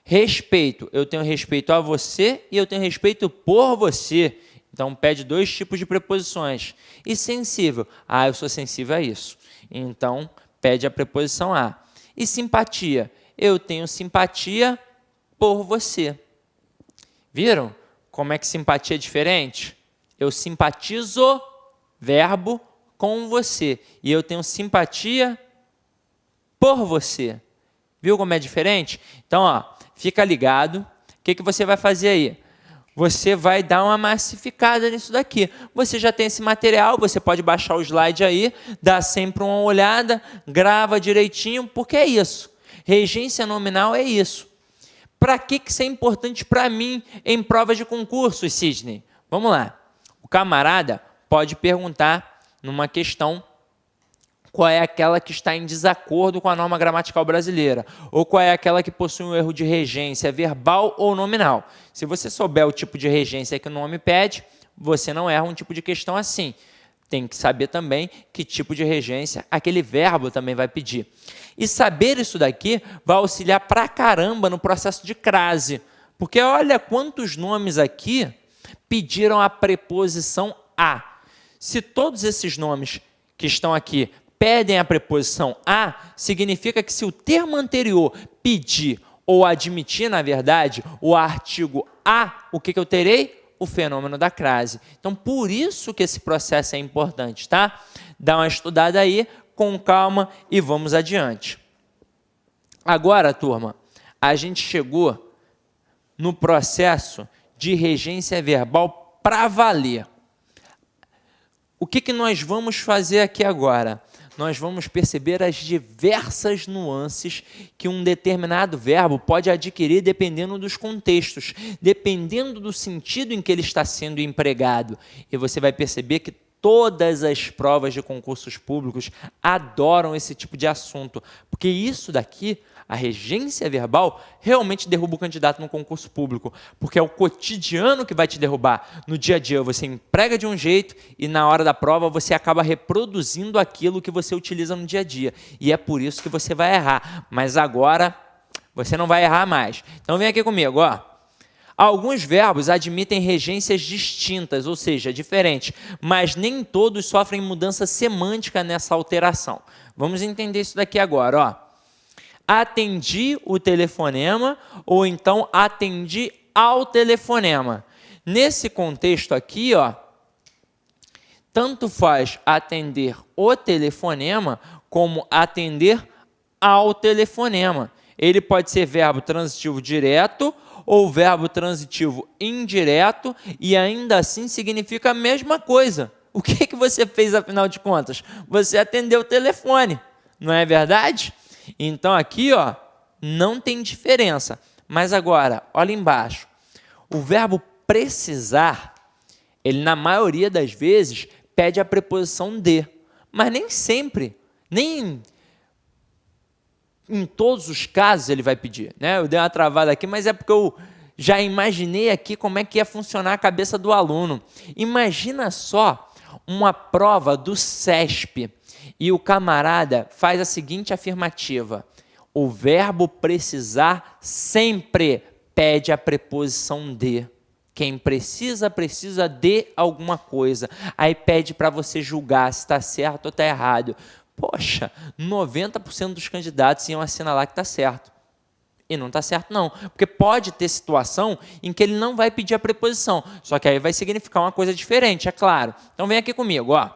[SPEAKER 1] Respeito. Eu tenho respeito a você e eu tenho respeito por você. Então, pede dois tipos de preposições. E sensível. Ah, eu sou sensível a isso. Então, pede a preposição a. E simpatia. Eu tenho simpatia por você. Viram como é que simpatia é diferente? Eu simpatizo, verbo, com você. E eu tenho simpatia por você. Viu como é diferente? Então, ó, fica ligado. O que você vai fazer aí? Você vai dar uma massificada nisso daqui. Você já tem esse material, você pode baixar o slide aí, dá sempre uma olhada, grava direitinho, porque é isso. Regência nominal é isso. Para que isso é importante para mim em provas de concurso, Sidney? Vamos lá. O camarada pode perguntar numa questão qual é aquela que está em desacordo com a norma gramatical brasileira, ou qual é aquela que possui um erro de regência verbal ou nominal. Se você souber o tipo de regência que o nome pede, você não erra um tipo de questão assim. Tem que saber também que tipo de regência aquele verbo também vai pedir. E saber isso daqui vai auxiliar pra caramba no processo de crase, porque olha quantos nomes aqui pediram a preposição a. Se todos esses nomes que estão aqui pedem a preposição a, significa que se o termo anterior pedir ou admitir, na verdade, o artigo a, o que eu terei? O fenômeno da crase. Então, por isso que esse processo é importante, tá? Dá uma estudada aí, com calma, e vamos adiante. Agora, turma, a gente chegou no processo de regência verbal para valer. O que nós vamos fazer aqui agora? Nós vamos perceber as diversas nuances que um determinado verbo pode adquirir dependendo dos contextos, dependendo do sentido em que ele está sendo empregado. E você vai perceber que todas as provas de concursos públicos adoram esse tipo de assunto, porque isso daqui, a regência verbal, realmente derruba o candidato no concurso público, porque é o cotidiano que vai te derrubar. No dia a dia você emprega de um jeito e na hora da prova você acaba reproduzindo aquilo que você utiliza no dia a dia. E é por isso que você vai errar. Mas agora você não vai errar mais. Então vem aqui comigo, ó. Alguns verbos admitem regências distintas, ou seja, diferentes, mas nem todos sofrem mudança semântica nessa alteração. Vamos entender isso daqui agora, ó. Atendi o telefonema ou então atendi ao telefonema. Nesse contexto aqui, ó, tanto faz atender o telefonema como atender ao telefonema. Ele pode ser verbo transitivo direto ou verbo transitivo indireto e ainda assim significa a mesma coisa. O que você fez, afinal de contas? Você atendeu o telefone, não é verdade? Então, aqui, ó, não tem diferença. Mas agora, olha embaixo. O verbo precisar, ele, na maioria das vezes, pede a preposição de. Mas nem sempre, nem em todos os casos ele vai pedir, né? Eu dei uma travada aqui, mas é porque eu já imaginei aqui como é que ia funcionar a cabeça do aluno. Imagina só uma prova do CESP e o camarada faz a seguinte afirmativa: o verbo precisar sempre pede a preposição de. Quem precisa, precisa de alguma coisa. Aí pede para você julgar se está certo ou está errado. Poxa, 90% dos candidatos iam assinalar que está certo. E não está certo não, porque pode ter situação em que ele não vai pedir a preposição, só que aí vai significar uma coisa diferente, é claro. Então vem aqui comigo, ó.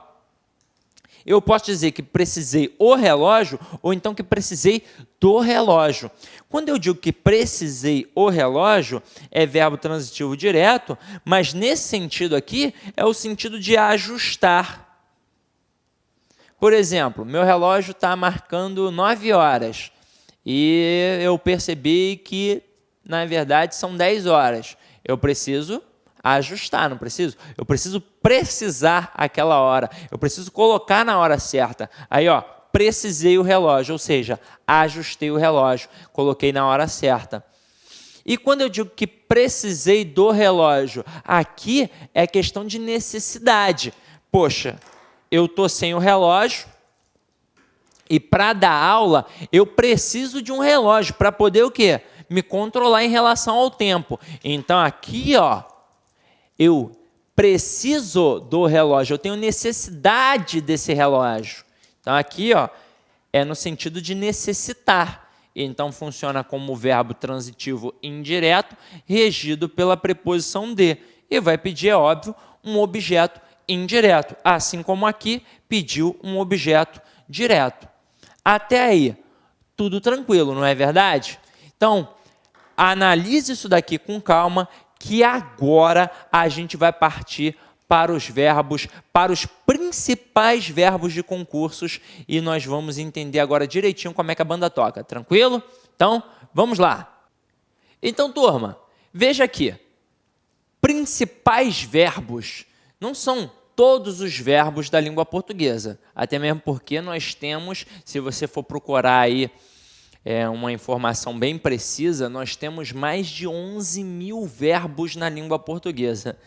[SPEAKER 1] Eu posso dizer que precisei o relógio ou então que precisei do relógio. Quando eu digo que precisei o relógio, é verbo transitivo direto, mas nesse sentido aqui é o sentido de ajustar. Por exemplo, meu relógio está marcando 9 horas e eu percebi que, na verdade, são 10 horas. Eu preciso ajustar, não preciso? Eu preciso precisar aquela hora. Eu preciso colocar na hora certa. Aí, ó, precisei o relógio, ou seja, ajustei o relógio, coloquei na hora certa. E quando eu digo que precisei do relógio, aqui é questão de necessidade. Poxa, eu estou sem o relógio e para dar aula eu preciso de um relógio para poder o quê? Me controlar em relação ao tempo. Então aqui, ó, eu preciso do relógio, eu tenho necessidade desse relógio. Então aqui, ó, é no sentido de necessitar. Então funciona como verbo transitivo indireto, regido pela preposição de. E vai pedir, é óbvio, um objeto indireto, assim como aqui pediu um objeto direto. Até aí, tudo tranquilo, não é verdade? Então, analise isso daqui com calma, que agora a gente vai partir para os verbos, para os principais verbos de concursos, e nós vamos entender agora direitinho como é que a banda toca, tranquilo? Então, vamos lá. Então, turma, veja aqui, principais verbos não são todos os verbos da língua portuguesa, até mesmo porque nós temos, se você for procurar aí uma informação bem precisa, nós temos mais de 11 mil verbos na língua portuguesa.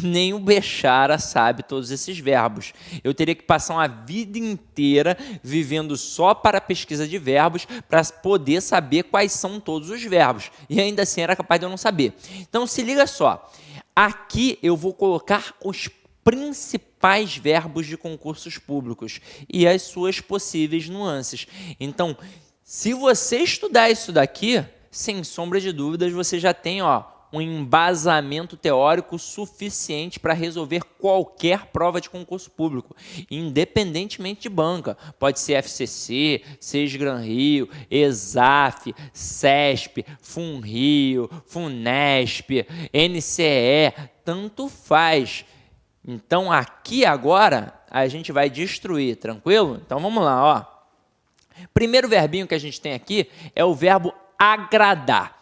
[SPEAKER 1] Nem o Bechara sabe todos esses verbos. Eu teria que passar uma vida inteira vivendo só para a pesquisa de verbos para poder saber quais são todos os verbos. E ainda assim era capaz de eu não saber. Então se liga só. Aqui eu vou colocar os principais verbos de concursos públicos e as suas possíveis nuances. Então, se você estudar isso daqui, sem sombra de dúvidas, você já tem um embasamento teórico suficiente para resolver qualquer prova de concurso público, independentemente de banca. Pode ser FCC, Sesgran Rio, ESAF, CESP, FUNRIO, FUNESP, NCE, tanto faz. Então, aqui agora, a gente vai destruir, tranquilo? Então, vamos lá, Primeiro verbinho que a gente tem aqui é o verbo agradar.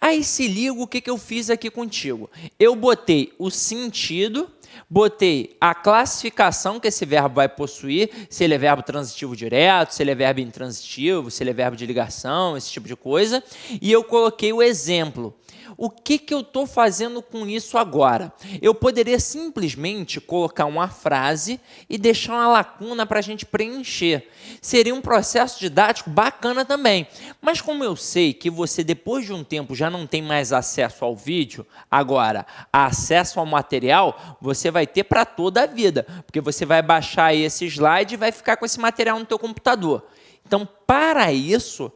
[SPEAKER 1] Aí se liga o que eu fiz aqui contigo. Eu botei o sentido, botei a classificação que esse verbo vai possuir, se ele é verbo transitivo direto, se ele é verbo intransitivo, se ele é verbo de ligação, esse tipo de coisa, e eu coloquei o exemplo. O que eu estou fazendo com isso agora? Eu poderia simplesmente colocar uma frase e deixar uma lacuna para a gente preencher. Seria um processo didático bacana também. Mas como eu sei que você, depois de um tempo, já não tem mais acesso ao vídeo, agora, acesso ao material, você vai ter para toda a vida. Porque você vai baixar aí esse slide e vai ficar com esse material no teu computador. Então, para isso,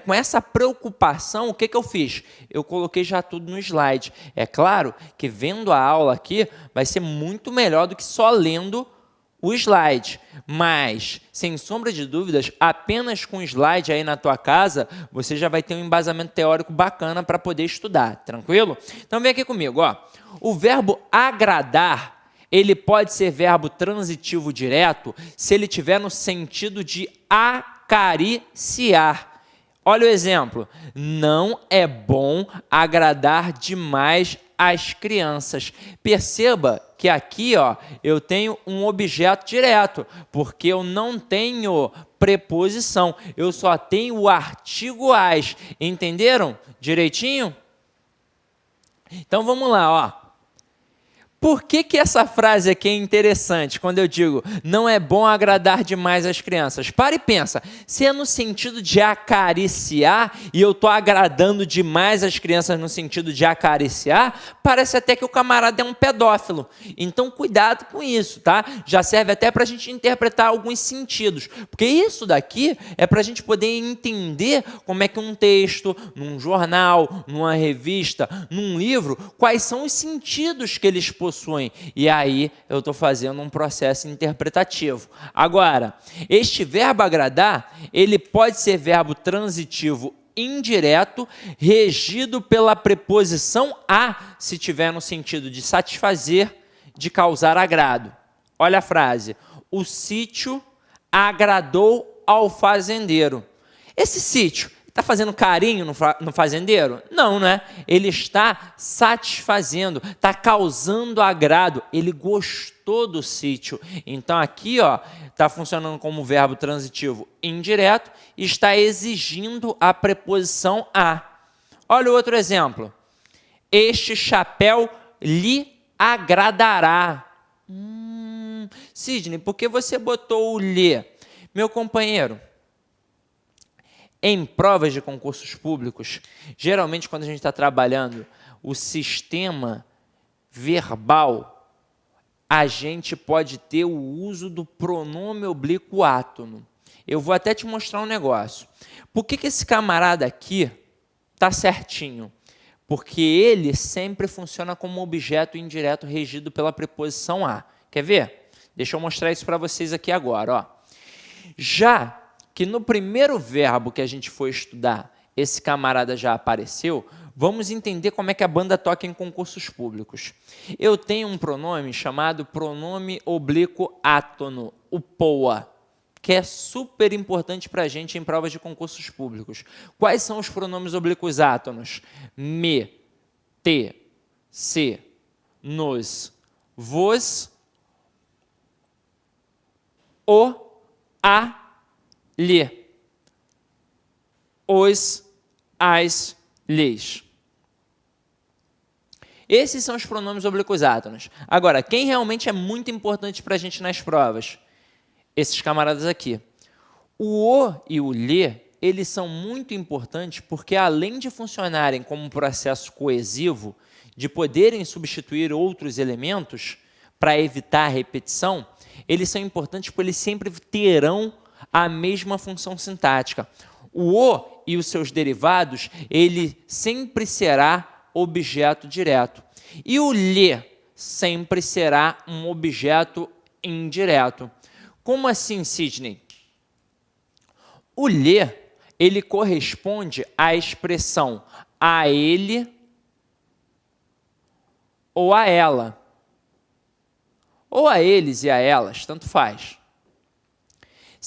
[SPEAKER 1] com essa preocupação, o que eu fiz? Eu coloquei já tudo no slide. É claro que vendo a aula aqui vai ser muito melhor do que só lendo o slide. Mas, sem sombra de dúvidas, apenas com o slide aí na tua casa, você já vai ter um embasamento teórico bacana para poder estudar. Tranquilo? Então, vem aqui comigo. O verbo agradar, ele pode ser verbo transitivo direto se ele tiver no sentido de acariciar. Olha o exemplo, não é bom agradar demais as crianças. Perceba que aqui eu tenho um objeto direto, porque eu não tenho preposição, eu só tenho o artigo as. Entenderam direitinho? Então vamos lá, Por que essa frase aqui é interessante quando eu digo não é bom agradar demais as crianças? Para e pensa, se é no sentido de acariciar e eu estou agradando demais as crianças no sentido de acariciar, parece até que o camarada é um pedófilo. Então cuidado com isso, tá? Já serve até para a gente interpretar alguns sentidos, porque isso daqui é para a gente poder entender como é que um texto, num jornal, numa revista, num livro, quais são os sentidos que eles possuem. E aí eu estou fazendo um processo interpretativo. Agora, este verbo agradar, ele pode ser verbo transitivo indireto, regido pela preposição a, se tiver no sentido de satisfazer, de causar agrado. Olha a frase, o sítio agradou ao fazendeiro. Esse sítio está fazendo carinho no fazendeiro? Não, né? Ele está satisfazendo, está causando agrado. Ele gostou do sítio. Então, aqui está funcionando como verbo transitivo indireto e está exigindo a preposição a. Olha o outro exemplo. Este chapéu lhe agradará. Sidney, por que você botou o lhe? Meu companheiro, em provas de concursos públicos, geralmente quando a gente está trabalhando o sistema verbal, a gente pode ter o uso do pronome oblíquo átono. Eu vou até te mostrar um negócio. Por que esse camarada aqui está certinho? Porque ele sempre funciona como objeto indireto regido pela preposição a. Quer ver? Deixa eu mostrar isso para vocês aqui agora. Já que no primeiro verbo que a gente for estudar, esse camarada já apareceu, vamos entender como é que a banda toca em concursos públicos. Eu tenho um pronome chamado pronome oblíquo átono, o POA, que é super importante para a gente em provas de concursos públicos. Quais são os pronomes oblíquos átonos? Me, te, se, nos, vos, o, a, lhe, os, as, lhes. Esses são os pronomes oblíquos átonos. Agora, quem realmente é muito importante para a gente nas provas? Esses camaradas aqui. O e o lhe, eles são muito importantes porque, além de funcionarem como um processo coesivo, de poderem substituir outros elementos para evitar a repetição, eles são importantes porque eles sempre terão a mesma função sintática. O e os seus derivados, ele sempre será objeto direto. E o lhe sempre será um objeto indireto. Como assim, Sidney? O lhe, ele corresponde à expressão a ele ou a ela. Ou a eles e a elas, tanto faz.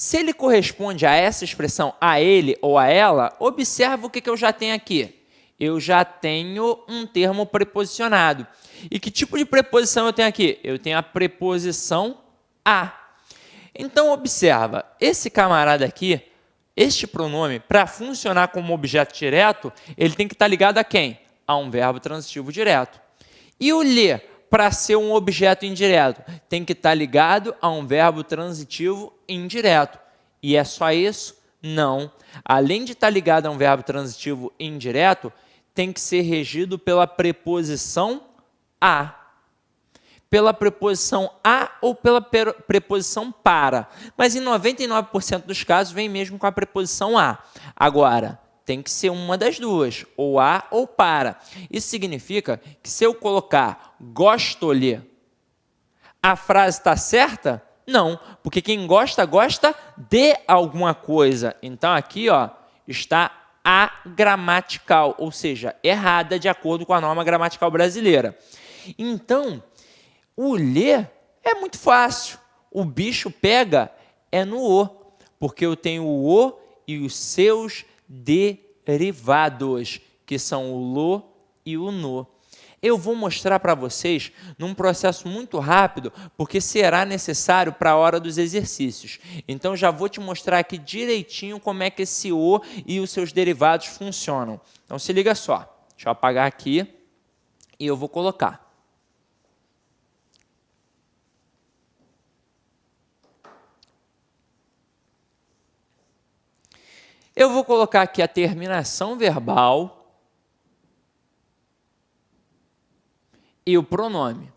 [SPEAKER 1] Se ele corresponde a essa expressão a ele ou a ela, observa o que eu já tenho aqui. Eu já tenho um termo preposicionado. E que tipo de preposição eu tenho aqui? Eu tenho a preposição a. Então, observa, esse camarada aqui, este pronome, para funcionar como objeto direto, ele tem que estar ligado a quem? A um verbo transitivo direto. E o lhe, para ser um objeto indireto, tem que estar ligado a um verbo transitivo indireto. E é só isso? Não. Além de estar ligado a um verbo transitivo indireto, tem que ser regido pela preposição a. Pela preposição a ou pela preposição para. Mas em 99% dos casos vem mesmo com a preposição a. Agora, tem que ser uma das duas, ou a ou para. Isso significa que se eu colocar gosto-lhe, a frase está certa? Não, porque quem gosta, gosta de alguma coisa. Então aqui está agramatical, ou seja, errada de acordo com a norma gramatical brasileira. Então, o lhe é muito fácil. O bicho pega é no o, porque eu tenho o o e os seus derivados, que são o lo e o no. Eu vou mostrar para vocês num processo muito rápido, porque será necessário para a hora dos exercícios. Então, já vou te mostrar aqui direitinho como é que esse o e os seus derivados funcionam. Então, se liga só. Deixa eu apagar aqui e eu vou colocar. Eu vou colocar aqui a terminação verbal e o pronome.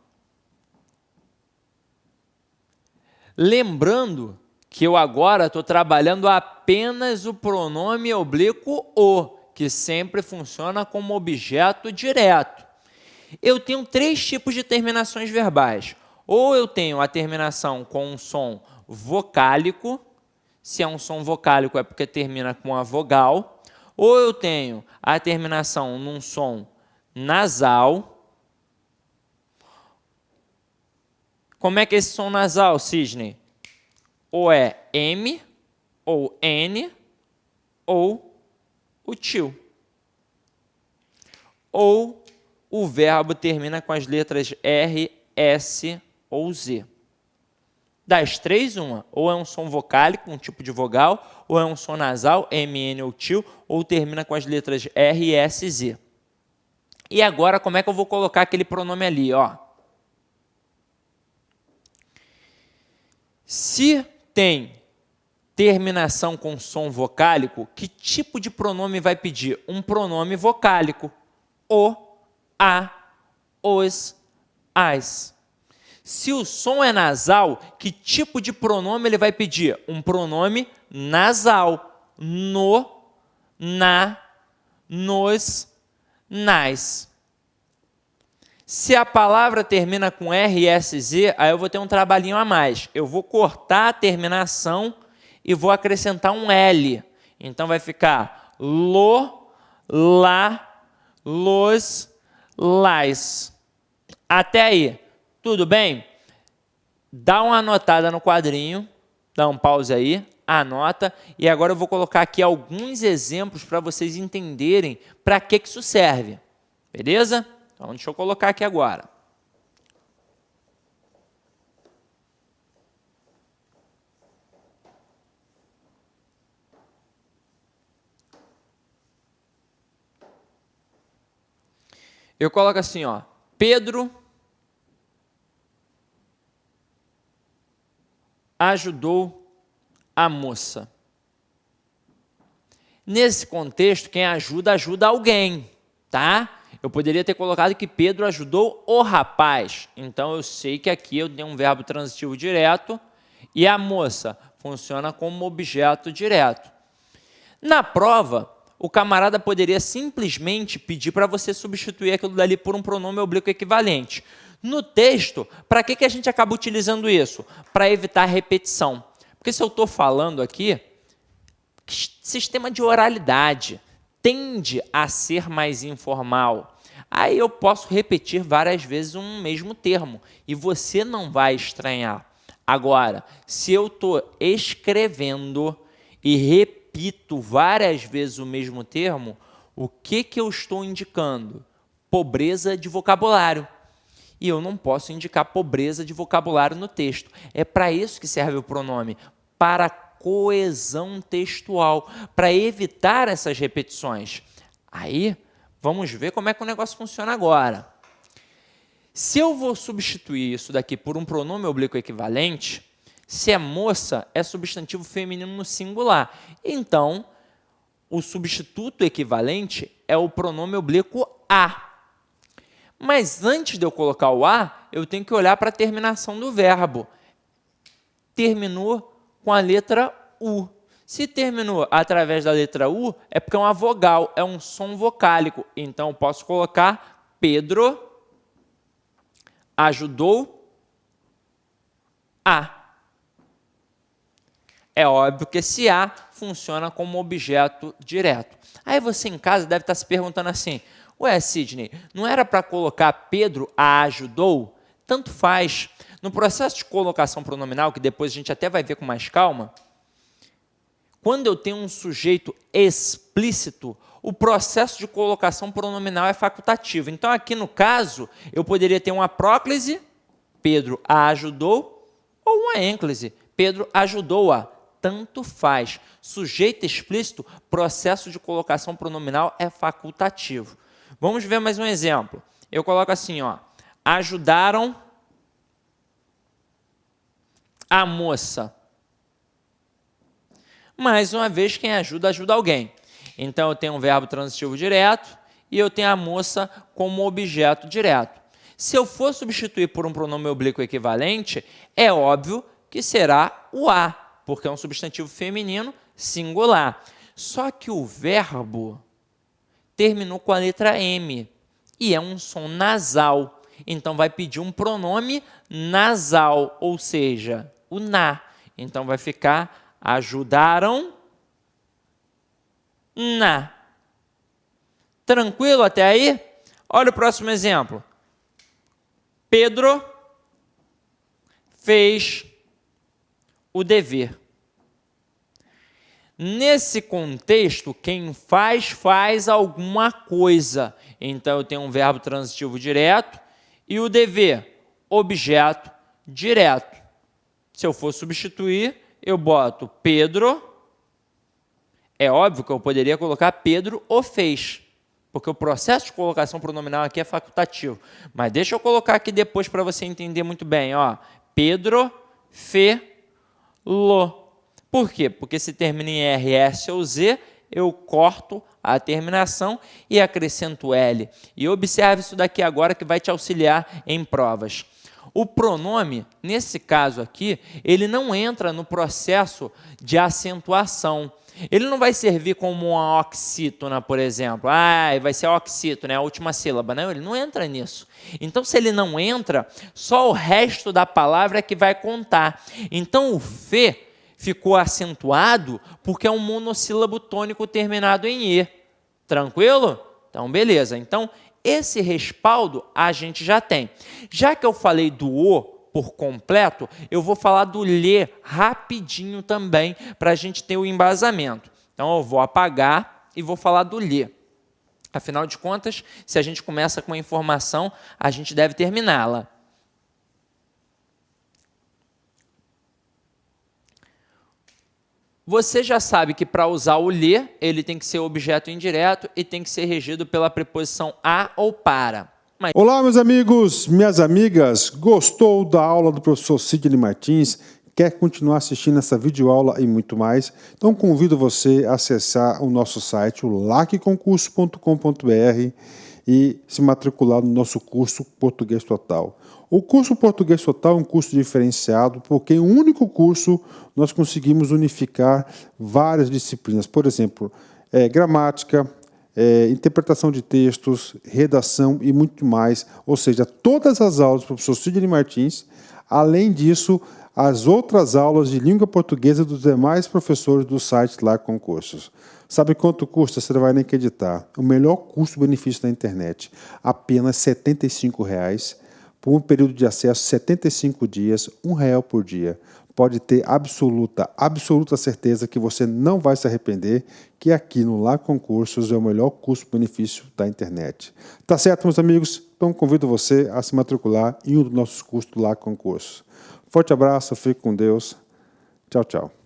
[SPEAKER 1] Lembrando que eu agora estou trabalhando apenas o pronome oblíquo o, que sempre funciona como objeto direto. Eu tenho três tipos de terminações verbais. Ou eu tenho a terminação com um som vocálico. Se é um som vocálico é porque termina com a vogal. Ou eu tenho a terminação num som nasal. Como é que é esse som nasal, Sidney? Ou é M, ou N, ou o tio. Ou o verbo termina com as letras R, S ou Z. Das três, uma. Ou é um som vocálico, um tipo de vogal, ou é um som nasal, M, N ou tio, ou termina com as letras R, S e Z. E agora, como é que eu vou colocar aquele pronome ali, Se tem terminação com som vocálico, que tipo de pronome vai pedir? Um pronome vocálico. O, a, os, as. Se o som é nasal, que tipo de pronome ele vai pedir? Um pronome nasal. No, na, nos, nas. Se a palavra termina com R, S, Z, aí eu vou ter um trabalhinho a mais. Eu vou cortar a terminação e vou acrescentar um L. Então vai ficar lo, lá, los, las. Até aí, tudo bem? Dá uma anotada no quadrinho, dá um pause aí, anota, e agora eu vou colocar aqui alguns exemplos para vocês entenderem para que isso serve. Beleza? Então, deixa eu colocar aqui agora. Eu coloco assim, ó, Pedro ajudou a moça. Nesse contexto, quem ajuda, ajuda alguém, tá? Eu poderia ter colocado que Pedro ajudou o rapaz. Então, eu sei que aqui eu tenho um verbo transitivo direto e a moça funciona como objeto direto. Na prova, o camarada poderia simplesmente pedir para você substituir aquilo dali por um pronome oblíquo equivalente. No texto, para que a gente acaba utilizando isso? Para evitar repetição. Porque se eu estou falando aqui, sistema de oralidade tende a ser mais informal. Aí eu posso repetir várias vezes um mesmo termo e você não vai estranhar. Agora, se eu estou escrevendo e repito várias vezes o mesmo termo, o que eu estou indicando? Pobreza de vocabulário. E eu não posso indicar pobreza de vocabulário no texto. É para isso que serve o pronome, para coesão textual, para evitar essas repetições. Aí, vamos ver como é que o negócio funciona agora. Se eu vou substituir isso daqui por um pronome oblíquo equivalente, se é moça, é substantivo feminino no singular. Então, o substituto equivalente é o pronome oblíquo a. Mas antes de eu colocar o a, eu tenho que olhar para a terminação do verbo. Terminou com a letra U. Se terminou através da letra U, é porque é uma vogal, é um som vocálico. Então, eu posso colocar Pedro ajudou a. É óbvio que esse a funciona como objeto direto. Aí você em casa deve estar se perguntando assim, ué, Sidney, não era para colocar Pedro a ajudou? Tanto faz. No processo de colocação pronominal, que depois a gente até vai ver com mais calma, quando eu tenho um sujeito explícito, o processo de colocação pronominal é facultativo. Então, aqui no caso, eu poderia ter uma próclise, Pedro a ajudou, ou uma ênclise, Pedro ajudou-a. Tanto faz. Sujeito explícito, processo de colocação pronominal é facultativo. Vamos ver mais um exemplo. Eu coloco assim, ó, ajudaram a moça. Mais uma vez, quem ajuda, ajuda alguém. Então, eu tenho um verbo transitivo direto e eu tenho a moça como objeto direto. Se eu for substituir por um pronome oblíquo equivalente, é óbvio que será o a, porque é um substantivo feminino singular. Só que o verbo terminou com a letra M e é um som nasal. Então, vai pedir um pronome nasal, ou seja, o na. Então, vai ficar ajudaram na. Tranquilo até aí? Olha o próximo exemplo. Pedro fez o dever. Nesse contexto, quem faz alguma coisa. Então, eu tenho um verbo transitivo direto e o dever, objeto direto. Se eu for substituir, eu boto Pedro. É óbvio que eu poderia colocar Pedro o fez, porque o processo de colocação pronominal aqui é facultativo. Mas deixa eu colocar aqui depois para você entender muito bem. Ó, Pedro fe-lo. Por quê? Porque se termina em R, S ou Z, eu corto a terminação e acrescento L. E observe isso daqui agora que vai te auxiliar em provas. O pronome, nesse caso aqui, ele não entra no processo de acentuação. Ele não vai servir como uma oxítona, por exemplo. Vai ser oxítona, é a última sílaba. Não, ele não entra nisso. Então, se ele não entra, só o resto da palavra é que vai contar. Então, o fe ficou acentuado porque é um monossílabo tônico terminado em E. Tranquilo? Então, beleza. Então, esse respaldo a gente já tem. Já que eu falei do O por completo, eu vou falar do Lê rapidinho também, para a gente ter o embasamento. Então, eu vou apagar e vou falar do Lê. Afinal de contas, se a gente começa com uma informação, a gente deve terminá-la. Você já sabe que para usar o Lê, ele tem que ser objeto indireto e tem que ser regido pela preposição a ou para.
[SPEAKER 2] Olá, meus amigos, minhas amigas. Gostou da aula do professor Sidney Martins? Quer continuar assistindo essa videoaula e muito mais? Então convido você a acessar o nosso site, o lacconcurso.com.br, e se matricular no nosso curso Português Total. O curso Português Total é um curso diferenciado porque em um único curso nós conseguimos unificar várias disciplinas. Por exemplo, gramática, interpretação de textos, redação e muito mais. Ou seja, todas as aulas do professor Sidney Martins, além disso, as outras aulas de língua portuguesa dos demais professores do site lá Concursos. Sabe quanto custa? Você não vai nem acreditar. O melhor custo-benefício da internet, apenas R$ 75,00, por um período de acesso 75 dias, R$ 1 por dia. Pode ter absoluta certeza que você não vai se arrepender, que aqui no Lá Concursos é o melhor custo-benefício da internet. Tá certo, meus amigos? Então convido você a se matricular em um dos nossos cursos do Lá Concursos. Forte abraço, fique com Deus. Tchau, tchau.